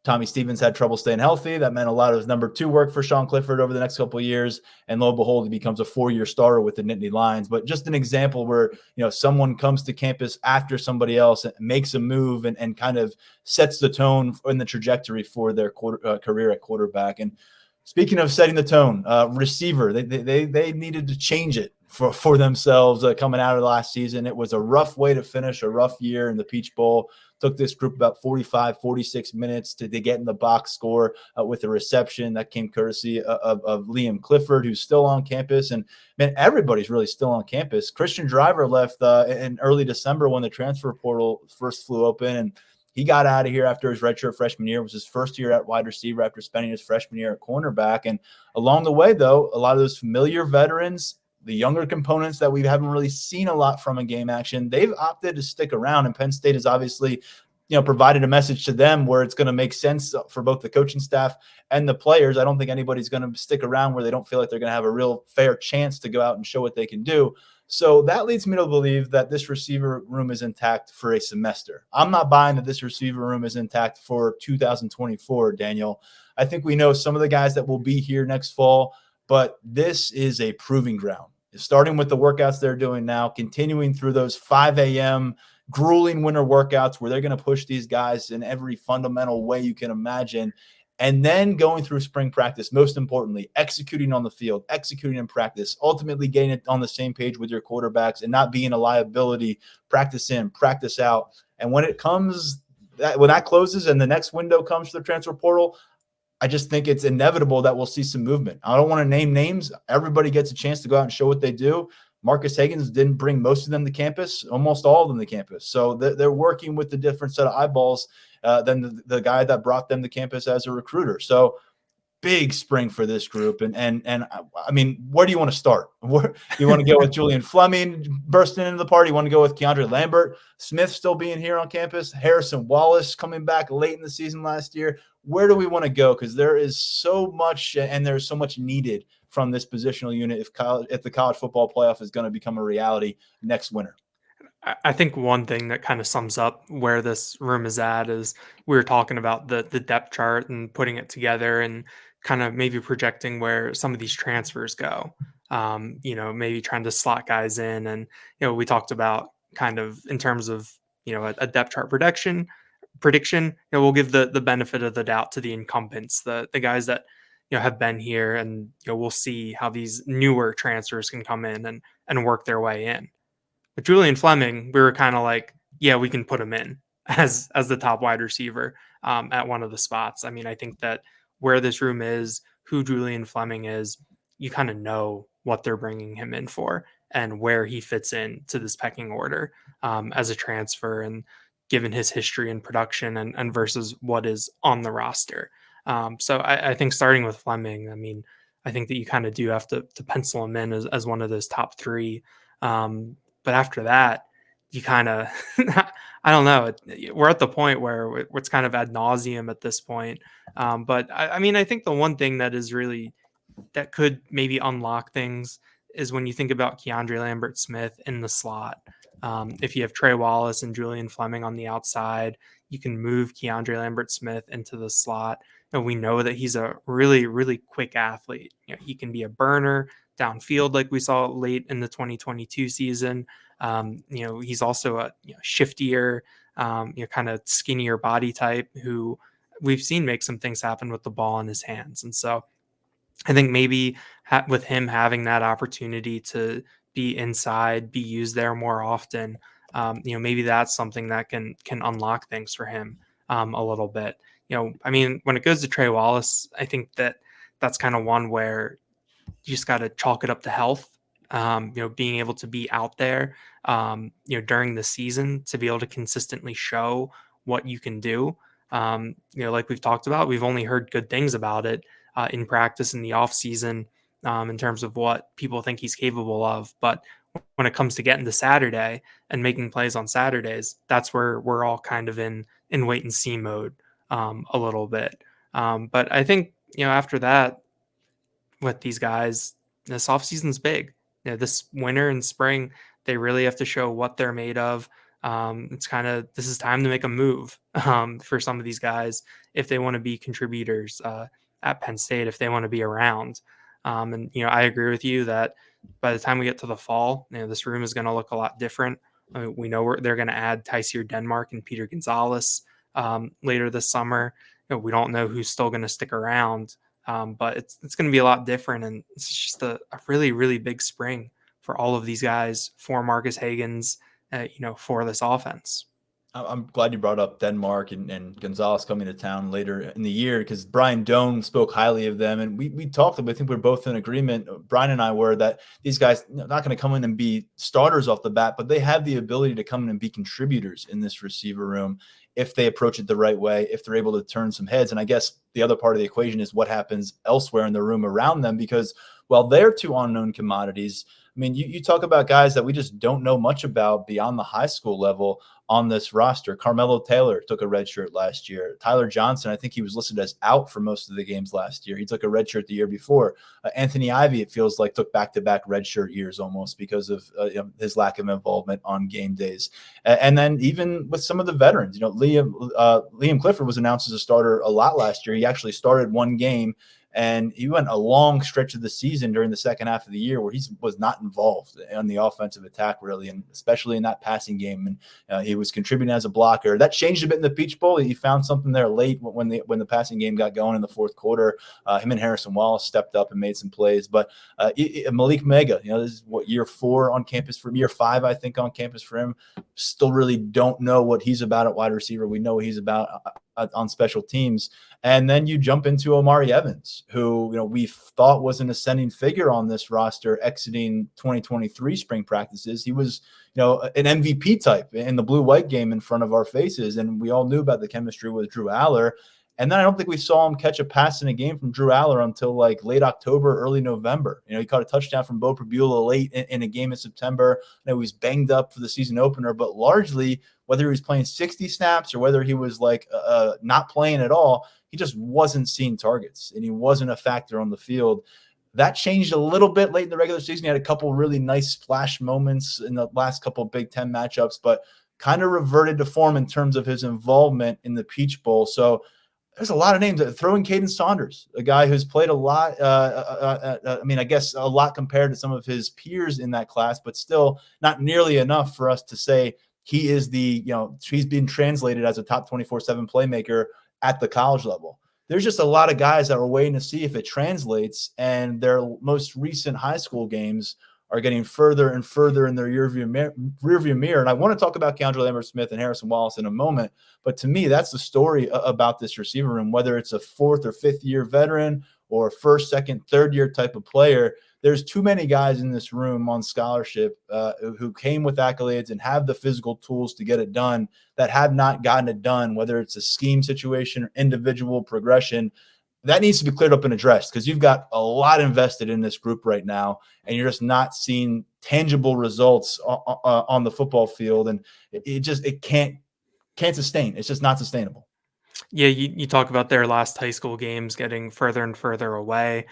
Tommy Stevens had trouble staying healthy. That meant a lot of number 2 work for Sean Clifford over the next couple of years. And lo and behold, he becomes a 4-year starter with the Nittany Lions. But just an example where, someone comes to campus after somebody else and makes a move and kind of sets the tone in the trajectory for their career at quarterback. And speaking of setting the tone, receiver, they needed to change it for themselves coming out of last season. It was a rough way to finish a rough year in the Peach Bowl. Took this group about 45, 46 minutes to get in the box score with a reception that came courtesy of Liam Clifford, who's still on campus. And, man, everybody's really still on campus. Christian Driver left in early December when the transfer portal first flew open, and he got out of here after his redshirt freshman year. It was his first year at wide receiver after spending his freshman year at cornerback. And along the way, though, a lot of those familiar veterans, the younger components that we haven't really seen a lot from in game action, they've opted to stick around. And Penn State has obviously, provided a message to them where it's going to make sense for both the coaching staff and the players. I don't think anybody's going to stick around where they don't feel like they're going to have a real fair chance to go out and show what they can do. So that leads me to believe that this receiver room is intact for a semester. I'm not buying that this receiver room is intact for 2024, Daniel. I think we know some of the guys that will be here next fall, but this is a proving ground. Starting with the workouts they're doing now, continuing through those 5 a.m. grueling winter workouts where they're going to push these guys in every fundamental way you can imagine, and then going through spring practice, most importantly, executing on the field, executing in practice, ultimately getting it on the same page with your quarterbacks and not being a liability, practice in, practice out. And when that closes and the next window comes to the transfer portal, I just think it's inevitable that we'll see some movement. I don't want to name names. Everybody gets a chance to go out and show what they do. Marcus Higgins didn't bring most of them to campus, almost all of them to campus. So they're working with the different set of eyeballs than the guy that brought them to campus as a recruiter. So big spring for this group. And I mean, where do you want to start? Where you want to go with Julian Fleming bursting into the party? You want to go with Keandre Lambert Smith still being here on campus? Harrison Wallace coming back late in the season last year? Where do we want to go? Because there is so much, and there's so much needed from this positional unit if the college football playoff is going to become a reality next winter. I think one thing that kind of sums up where this room is at is we were talking about the depth chart and putting it together and kind of maybe projecting where some of these transfers go. Maybe trying to slot guys in. And, we talked about kind of in terms of, a depth chart prediction, we'll give the benefit of the doubt to the incumbents, the guys that, have been here, and, we'll see how these newer transfers can come in and work their way in. But Julian Fleming, we were kind of like, yeah, we can put him in as the top wide receiver at one of the spots. I mean, I think that where this room is, who Julian Fleming is, you kind of know what they're bringing him in for and where he fits in to this pecking order as a transfer, and given his history and production and versus what is on the roster. So I think starting with Fleming, I mean, I think that you kind of do have to pencil him in as one of those top three. But after that, you kind of, I don't know. We're at the point where it's kind of ad nauseum at this point. But I mean, I think the one thing that is really, that could maybe unlock things is when you think about Keandre Lambert Smith in the slot. If you have Trey Wallace and Julian Fleming on the outside, you can move Keandre Lambert Smith into the slot. And we know that he's a really, really quick athlete. He can be a burner downfield like we saw late in the 2022 season. He's also a shiftier, kind of skinnier body type who we've seen make some things happen with the ball in his hands. And so I think maybe with him having that opportunity to be inside, be used there more often, maybe that's something that can unlock things for him a little bit. I mean, when it goes to Trey Wallace, I think that's kind of one where you just got to chalk it up to health. Being able to be out there, during the season to be able to consistently show what you can do. Like we've talked about, we've only heard good things about it in practice in the off season in terms of what people think he's capable of. But when it comes to getting to Saturday and making plays on Saturdays, that's where we're all kind of in wait and see mode a little bit. But I think, after that, with these guys, this offseason's big. This winter and spring, they really have to show what they're made of. It's kind of, this is time to make a move for some of these guys if they want to be contributors at Penn State, if they want to be around. I agree with you that by the time we get to the fall, this room is going to look a lot different. I mean, we know they're going to add Tysier Denmark and Peter Gonzalez later this summer. We don't know who's still going to stick around. But it's going to be a lot different, and it's just a really, really big spring for all of these guys, for Marcus Hagans, for this offense. I'm glad you brought up Denmark and Gonzalez coming to town later in the year, because Brian Doan spoke highly of them, and we talked about, I think we're both in agreement, Brian and I were, that these guys are not going to come in and be starters off the bat, but they have the ability to come in and be contributors in this receiver room if they approach it the right way, if they're able to turn some heads. And I guess the other part of the equation is what happens elsewhere in the room around them, because while they're two unknown commodities, I mean, you talk about guys that we just don't know much about beyond the high school level on this roster. Carmelo Taylor took a red shirt last year. Tyler Johnson, I think he was listed as out for most of the games last year. He took a red shirt the year before. Anthony Ivy, it feels like, took back-to-back red shirt years almost because of his lack of involvement on game days. And then even with some of the veterans, Liam Clifford was announced as a starter a lot last year. He actually started one game, and he went a long stretch of the season during the second half of the year where he was not involved on the offensive attack, really, and especially in that passing game. And he was contributing as a blocker. That changed a bit in the Peach Bowl. He found something there late when the passing game got going in the fourth quarter. Him and Harrison Wallace stepped up and made some plays. But Malik Mega, this is year 4 on campus for him, year 5, I think, on campus for him. Still really don't know what he's about at wide receiver. We know what he's about on special teams. And then you jump into Omari Evans, who we thought was an ascending figure on this roster exiting 2023 spring practices. He was an MVP type in the blue-white game in front of our faces, and we all knew about the chemistry with Drew Aller. And then I don't think we saw him catch a pass in a game from Drew Aller until like late October, early November. He caught a touchdown from Bo Prabula late in a game in September. He was banged up for the season opener, but largely, whether he was playing 60 snaps or whether he was like not playing at all, he just wasn't seeing targets and he wasn't a factor on the field. That changed a little bit late in the regular season. He had a couple really nice splash moments in the last couple of Big Ten matchups, but kind of reverted to form in terms of his involvement in the Peach Bowl. So there's a lot of names. Throw in Caden Saunders, a guy who's played a lot. I guess a lot compared to some of his peers in that class, but still not nearly enough for us to say he is he's been translated as a top 24/7 playmaker at the college level. There's just a lot of guys that are waiting to see if it translates, and their most recent high school games are getting further and further in their rearview mirror. And I want to talk about Keandre Lambert-Smith and Harrison Wallace in a moment, but to me, that's the story about this receiver room, whether it's a 4th or 5th year veteran or a 1st, 2nd, 3rd year type of player. There's too many guys in this room on scholarship who came with accolades and have the physical tools to get it done that have not gotten it done, whether it's a scheme situation or individual progression. That needs to be cleared up and addressed because you've got a lot invested in this group right now, and you're just not seeing tangible results on the football field, and it can't sustain. It's just not sustainable. Yeah, you talk about their last high school games getting further and further away.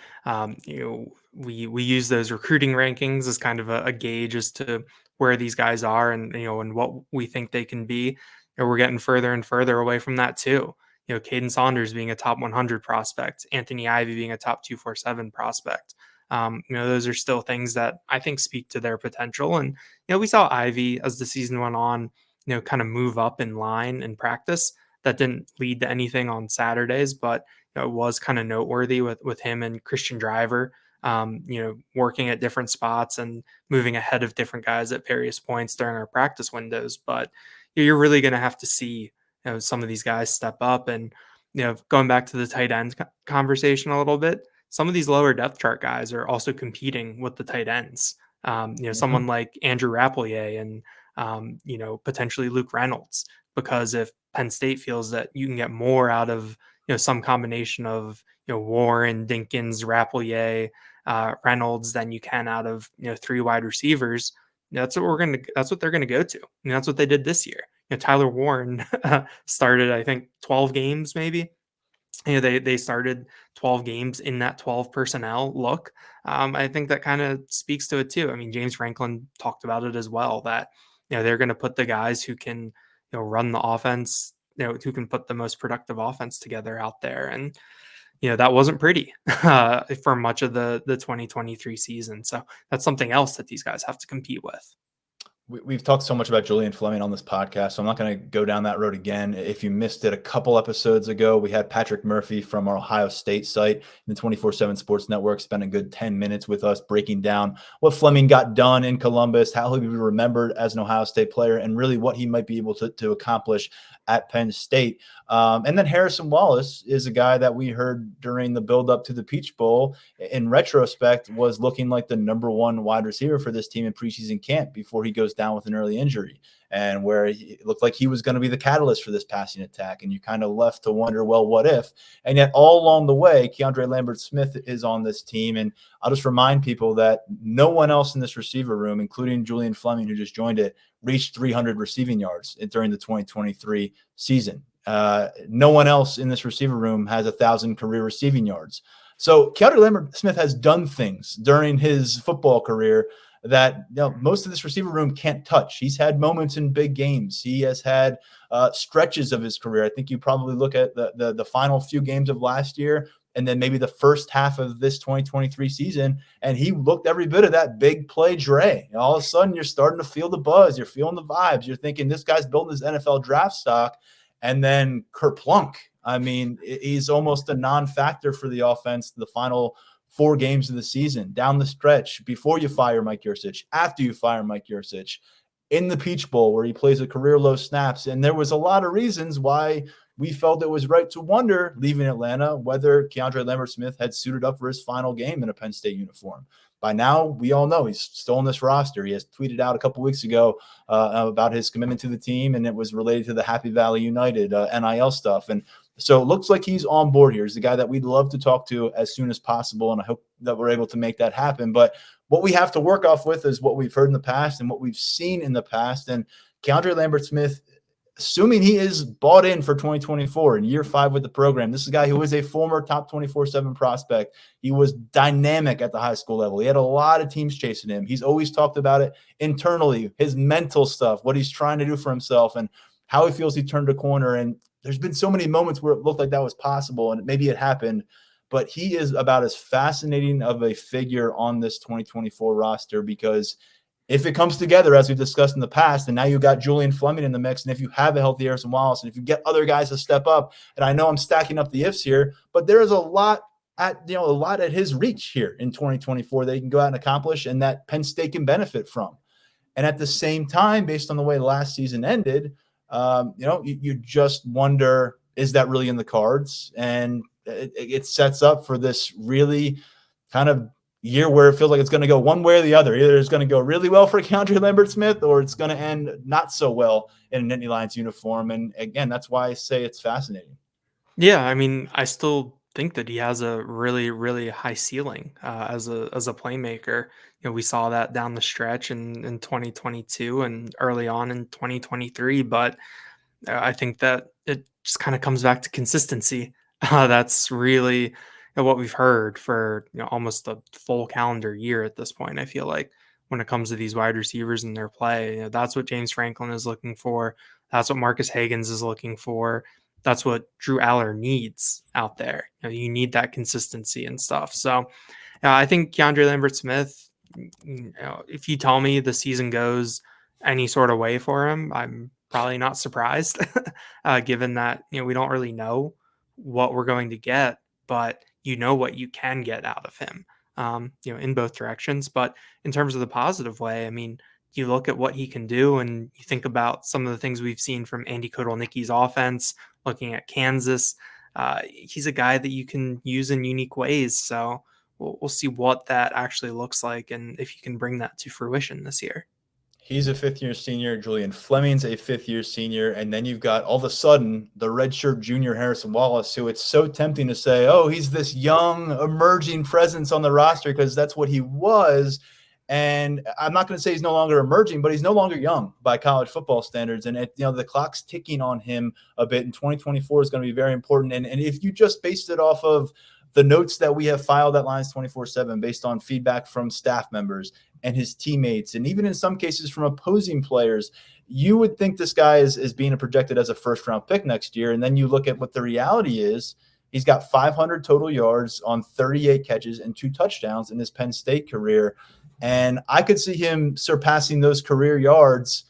We use those recruiting rankings as kind of a gauge as to where these guys are and and what we think they can be. And we're getting further and further away from that too. Caden Saunders being a top 100 prospect, Anthony Ivy being a top 247 prospect. Those are still things that I think speak to their potential. And, we saw Ivy as the season went on, kind of move up in line in practice. That didn't lead to anything on Saturdays, but it was kind of noteworthy with him and Christian Driver, working at different spots and moving ahead of different guys at various points during our practice windows. But you're really going to have to see some of these guys step up. And going back to the tight end conversation a little bit, some of these lower depth chart guys are also competing with the tight ends. Someone like Andrew Rapplier and potentially Luke Reynolds, because if Penn State feels that you can get more out of some combination of Warren, Dinkins, Rapplier, Reynolds than you can out of 3 wide receivers, that's what they're gonna go to. That's what they did this year. Tyler Warren started, I think, 12 games maybe. They started 12 games in that 12 personnel look. I think that kind of speaks to it too. I mean, James Franklin talked about it as well, that they're going to put the guys who can run the offense, who can put the most productive offense together out there. And that wasn't pretty for much of the 2023 season. So that's something else that these guys have to compete with. We've talked so much about Julian Fleming on this podcast, so I'm not going to go down that road again. If you missed it a couple episodes ago, we had Patrick Murphy from our Ohio State site in the 24/7 Sports Network spend a good 10 minutes with us breaking down what Fleming got done in Columbus, how he'll be remembered as an Ohio State player, and really what he might be able to accomplish at Penn State. And then Harrison Wallace is a guy that we heard during the build-up to the Peach Bowl, in retrospect, was looking like the number 1 wide receiver for this team in preseason camp before he goes down with an early injury, and where it looked like he was going to be the catalyst for this passing attack. And you kind of left to wonder, well, what if? And yet all along the way, Keandre Lambert-Smith is on this team. And I'll just remind people that no one else in this receiver room, including Julian Fleming, who just joined it, reached 300 receiving yards during the 2023 season. No one else in this receiver room has 1,000 career receiving yards. So Keandre Lambert-Smith has done things during his football career that most of this receiver room can't touch. He's had moments in big games. He has had stretches of his career. I think you probably look at the final few games of last year and then maybe the first half of this 2023 season, and he looked every bit of that big play Dre. All of a sudden, you're starting to feel the buzz. You're feeling the vibes. You're thinking this guy's building his NFL draft stock, and then kerplunk. I mean, he's almost a non-factor for the offense the final 4 games of the season, down the stretch, before you fire Mike Yurcich, after you fire Mike Yurcich, in the Peach Bowl where he plays a career low snaps. And there was a lot of reasons why we felt it was right to wonder, leaving Atlanta, whether Keandre Lambert-Smith had suited up for his final game in a Penn State uniform. By now, we all know he's still on this roster. He has tweeted out a couple weeks ago about his commitment to the team, and it was related to the Happy Valley United NIL stuff. And So it looks like he's on board here. He's the guy that we'd love to talk to as soon as possible, and I hope that we're able to make that happen. But what we have to work off with is what we've heard in the past and what we've seen in the past. And Keandre Lambert-Smith, assuming he is bought in for 2024 in year 5 with the program, this is a guy who is a former top 24/7 prospect. He was dynamic at the high school level. He had a lot of teams chasing him. He's always talked about it internally, his mental stuff, what he's trying to do for himself, and how he feels he turned a corner. And there's been so many moments where it looked like that was possible, and maybe it happened, but he is about as fascinating of a figure on this 2024 roster, because if it comes together, as we've discussed in the past, and now you've got Julian Fleming in the mix, and if you have a healthy Harrison Wallace, and if you get other guys to step up, and I know I'm stacking up the ifs here, but there is a lot at his reach here in 2024 that he can go out and accomplish, and that Penn State can benefit from. And at the same time, based on the way last season ended, you just wonder, is that really in the cards? And it sets up for this really kind of year where it feels like it's going to go one way or the other. Either it's going to go really well for Keandre Lambert-Smith, or it's going to end not so well in a Nittany Lions uniform. And again, that's why I say it's fascinating. Yeah, I mean, I still think that he has a really, really high ceiling as a playmaker. We saw that down the stretch in 2022 and early on in 2023. But I think that it just kind of comes back to consistency. That's really what we've heard for almost a full calendar year at this point. I feel like when it comes to these wide receivers and their play, that's what James Franklin is looking for. That's what Marcus Hagans is looking for. That's what Drew Aller needs out there. You need that consistency and stuff. So I think Keandre Lambert-Smith, if you tell me the season goes any sort of way for him, I'm probably not surprised, given that we don't really know what we're going to get, but what you can get out of him, in both directions. But in terms of the positive way, I mean, you look at what he can do, and you think about some of the things we've seen from Andy Kotelnicki's offense, looking at Kansas. He's a guy that you can use in unique ways. So we'll see what that actually looks like, and if you can bring that to fruition this year. He's a fifth-year senior. Julian Fleming's a fifth-year senior. And then you've got, all of a sudden, the redshirt junior Harrison Wallace, who it's so tempting to say, oh, he's this young, emerging presence on the roster, because that's what he was. And I'm not going to say he's no longer emerging, but he's no longer young by college football standards. And the clock's ticking on him a bit, and 2024 is going to be very important. And if you just based it off of the notes that we have filed at Lions 24/7 based on feedback from staff members and his teammates, and even in some cases from opposing players, you would think this guy is being projected as a first-round pick next year. And then you look at what the reality is. He's got 500 total yards on 38 catches and 2 touchdowns in his Penn State career. And I could see him surpassing those career yards,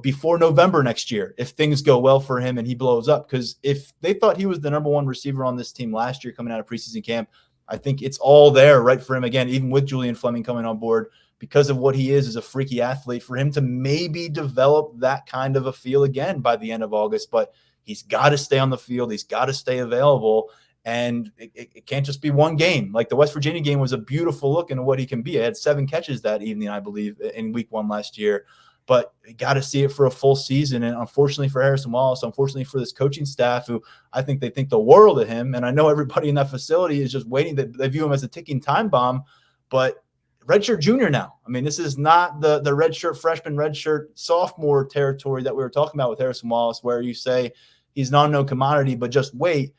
before November next year, if things go well for him and he blows up. Because if they thought he was the number 1 receiver on this team last year coming out of preseason camp, I think it's all there right for him again, even with Julian Fleming coming on board, because of what he is as a freaky athlete, for him to maybe develop that kind of a feel again by the end of August. But he's got to stay on the field. He's got to stay available. And it can't just be one game. Like the West Virginia game was a beautiful look into what he can be. He had 7 catches that evening, I believe, in week 1 last year. But you got to see it for a full season. And unfortunately for Harrison Wallace, unfortunately for this coaching staff, who I think they think the world of him. And I know everybody in that facility is just waiting. They view him as a ticking time bomb. But redshirt junior now. I mean, this is not the redshirt freshman, redshirt sophomore territory that we were talking about with Harrison Wallace, where you say he's an unknown commodity, but just wait.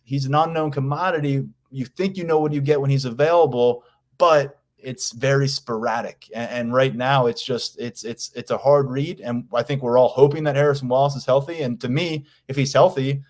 He's an unknown commodity. You think you know what you get when he's available, but it's very sporadic. And right now it's a hard read. And I think we're all hoping that Harrison Wallace is healthy. And to me, if he's healthy,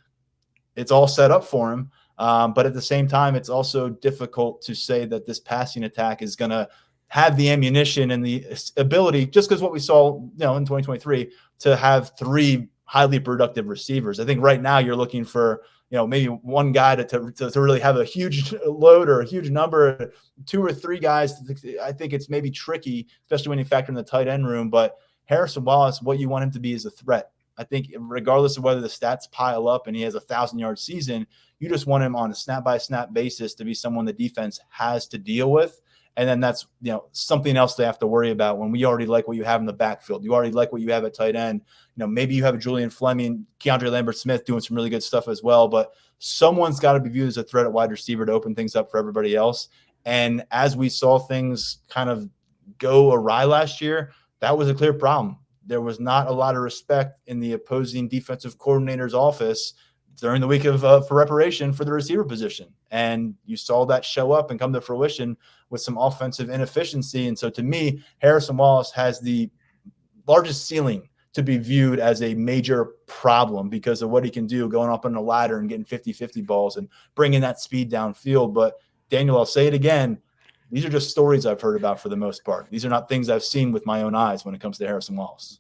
it's all set up for him. But at the same time, it's also difficult to say that this passing attack is going to have the ammunition and the ability, just because what we saw, in 2023, to have 3 highly productive receivers. I think right now you're looking for, maybe one guy to really have a huge load or a huge number, 2 or 3 guys. I think it's maybe tricky, especially when you factor in the tight end room. But Harrison Wallace, what you want him to be is a threat. I think regardless of whether the stats pile up and he has a 1,000-yard season, you just want him on a snap-by-snap basis to be someone the defense has to deal with. And then that's, something else they have to worry about when we already like what you have in the backfield. You already like what you have at tight end. Maybe you have a Julian Fleming, Keandre Lambert-Smith doing some really good stuff as well, but someone's got to be viewed as a threat at wide receiver to open things up for everybody else. And as we saw things kind of go awry last year, that was a clear problem. There was not a lot of respect in the opposing defensive coordinator's office during the week of for preparation for the receiver position. And you saw that show up and come to fruition with some offensive inefficiency. And so to me, Harrison Wallace has the largest ceiling to be viewed as a major problem because of what he can do going up on the ladder and getting 50-50 balls and bringing that speed downfield. But Daniel, I'll say it again, these are just stories I've heard about for the most part. These are not things I've seen with my own eyes when it comes to Harrison Wallace.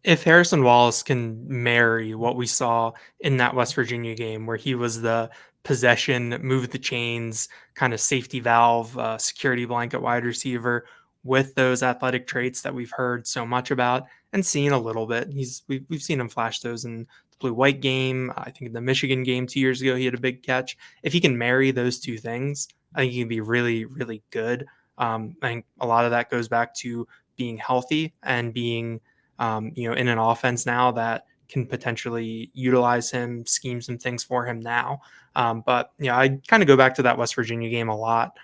If Harrison Wallace can marry what we saw in that West Virginia game where he was the possession, move the chains, kind of safety valve, security blanket wide receiver with those athletic traits that we've heard so much about and seen a little bit. We've seen him flash those in the blue-white game. I think in the Michigan game 2 years ago, he had a big catch. If he can marry those two things, I think he can be really, really good. I think a lot of that goes back to being healthy and being in an offense now that can potentially utilize him, scheme some things for him now. But I kind of go back to that West Virginia game a lot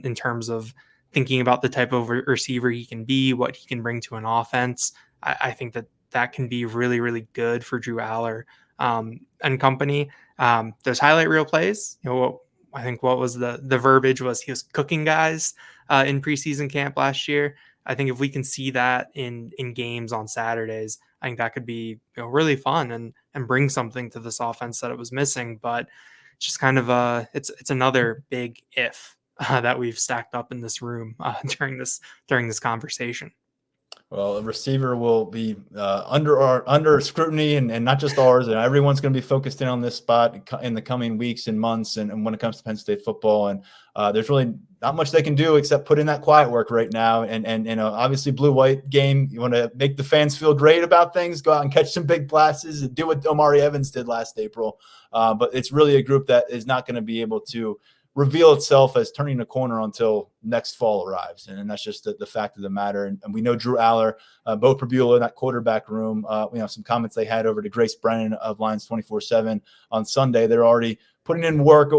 in terms of thinking about the type of receiver he can be, what he can bring to an offense. I think that can be really, really good for Drew Aller and company. Those highlight reel plays, I think what was the verbiage was he was cooking guys in preseason camp last year. I think if we can see that in games on Saturdays, I think that could be really fun and bring something to this offense that it was missing. But it's just kind of it's another big if that we've stacked up in this room during this conversation. Well, a receiver will be under scrutiny and not just ours. And everyone's going to be focused in on this spot in the coming weeks and months. And when it comes to Penn State football, and there's really not much they can do except put in that quiet work right now. And obviously blue-white game, you want to make the fans feel great about things, go out and catch some big blasts and do what Omari Evans did last April. But it's really a group that is not going to be able to reveal itself as turning a corner until next fall arrives. And that's just the fact of the matter. And we know Drew Aller, Bo Prabula in that quarterback room, some comments they had over to Grace Brennan of Lions 24/7 on Sunday. They're already putting in work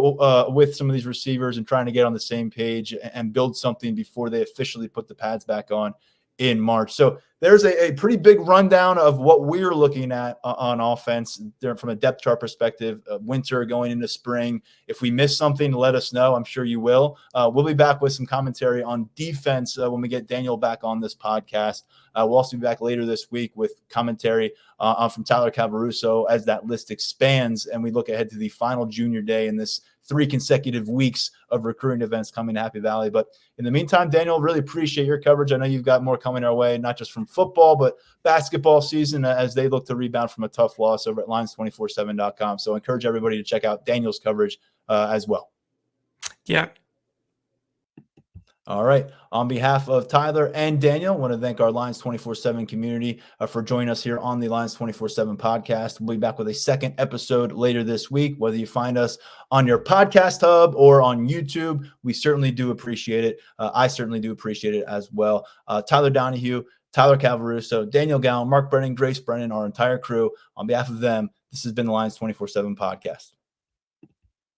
with some of these receivers and trying to get on the same page and build something before they officially put the pads back on in March. So there's a pretty big rundown of what we're looking at on offense there from a depth chart perspective, winter going into spring. If we miss something, let us know. I'm sure you will. We'll be back with some commentary on defense when we get Daniel back on this podcast. We'll also be back later this week with commentary from Tyler Calvaruso as that list expands and we look ahead to the final junior day in this 3 consecutive weeks of recruiting events coming to Happy Valley. But in the meantime, Daniel, really appreciate your coverage. I know you've got more coming our way, not just from football, but basketball season as they look to rebound from a tough loss over at Lions247.com. So I encourage everybody to check out Daniel's coverage as well. Yeah. All right. On behalf of Tyler and Daniel, I want to thank our Lions 24/7 community for joining us here on the Lions 24/7 podcast. We'll be back with a second episode later this week. Whether you find us on your podcast hub or on YouTube, we certainly do appreciate it. I certainly do appreciate it as well. Tyler Donahue, Tyler Calvaruso, Daniel Gowan, Mark Brennan, Grace Brennan, our entire crew. On behalf of them, this has been the Lions 24/7 podcast.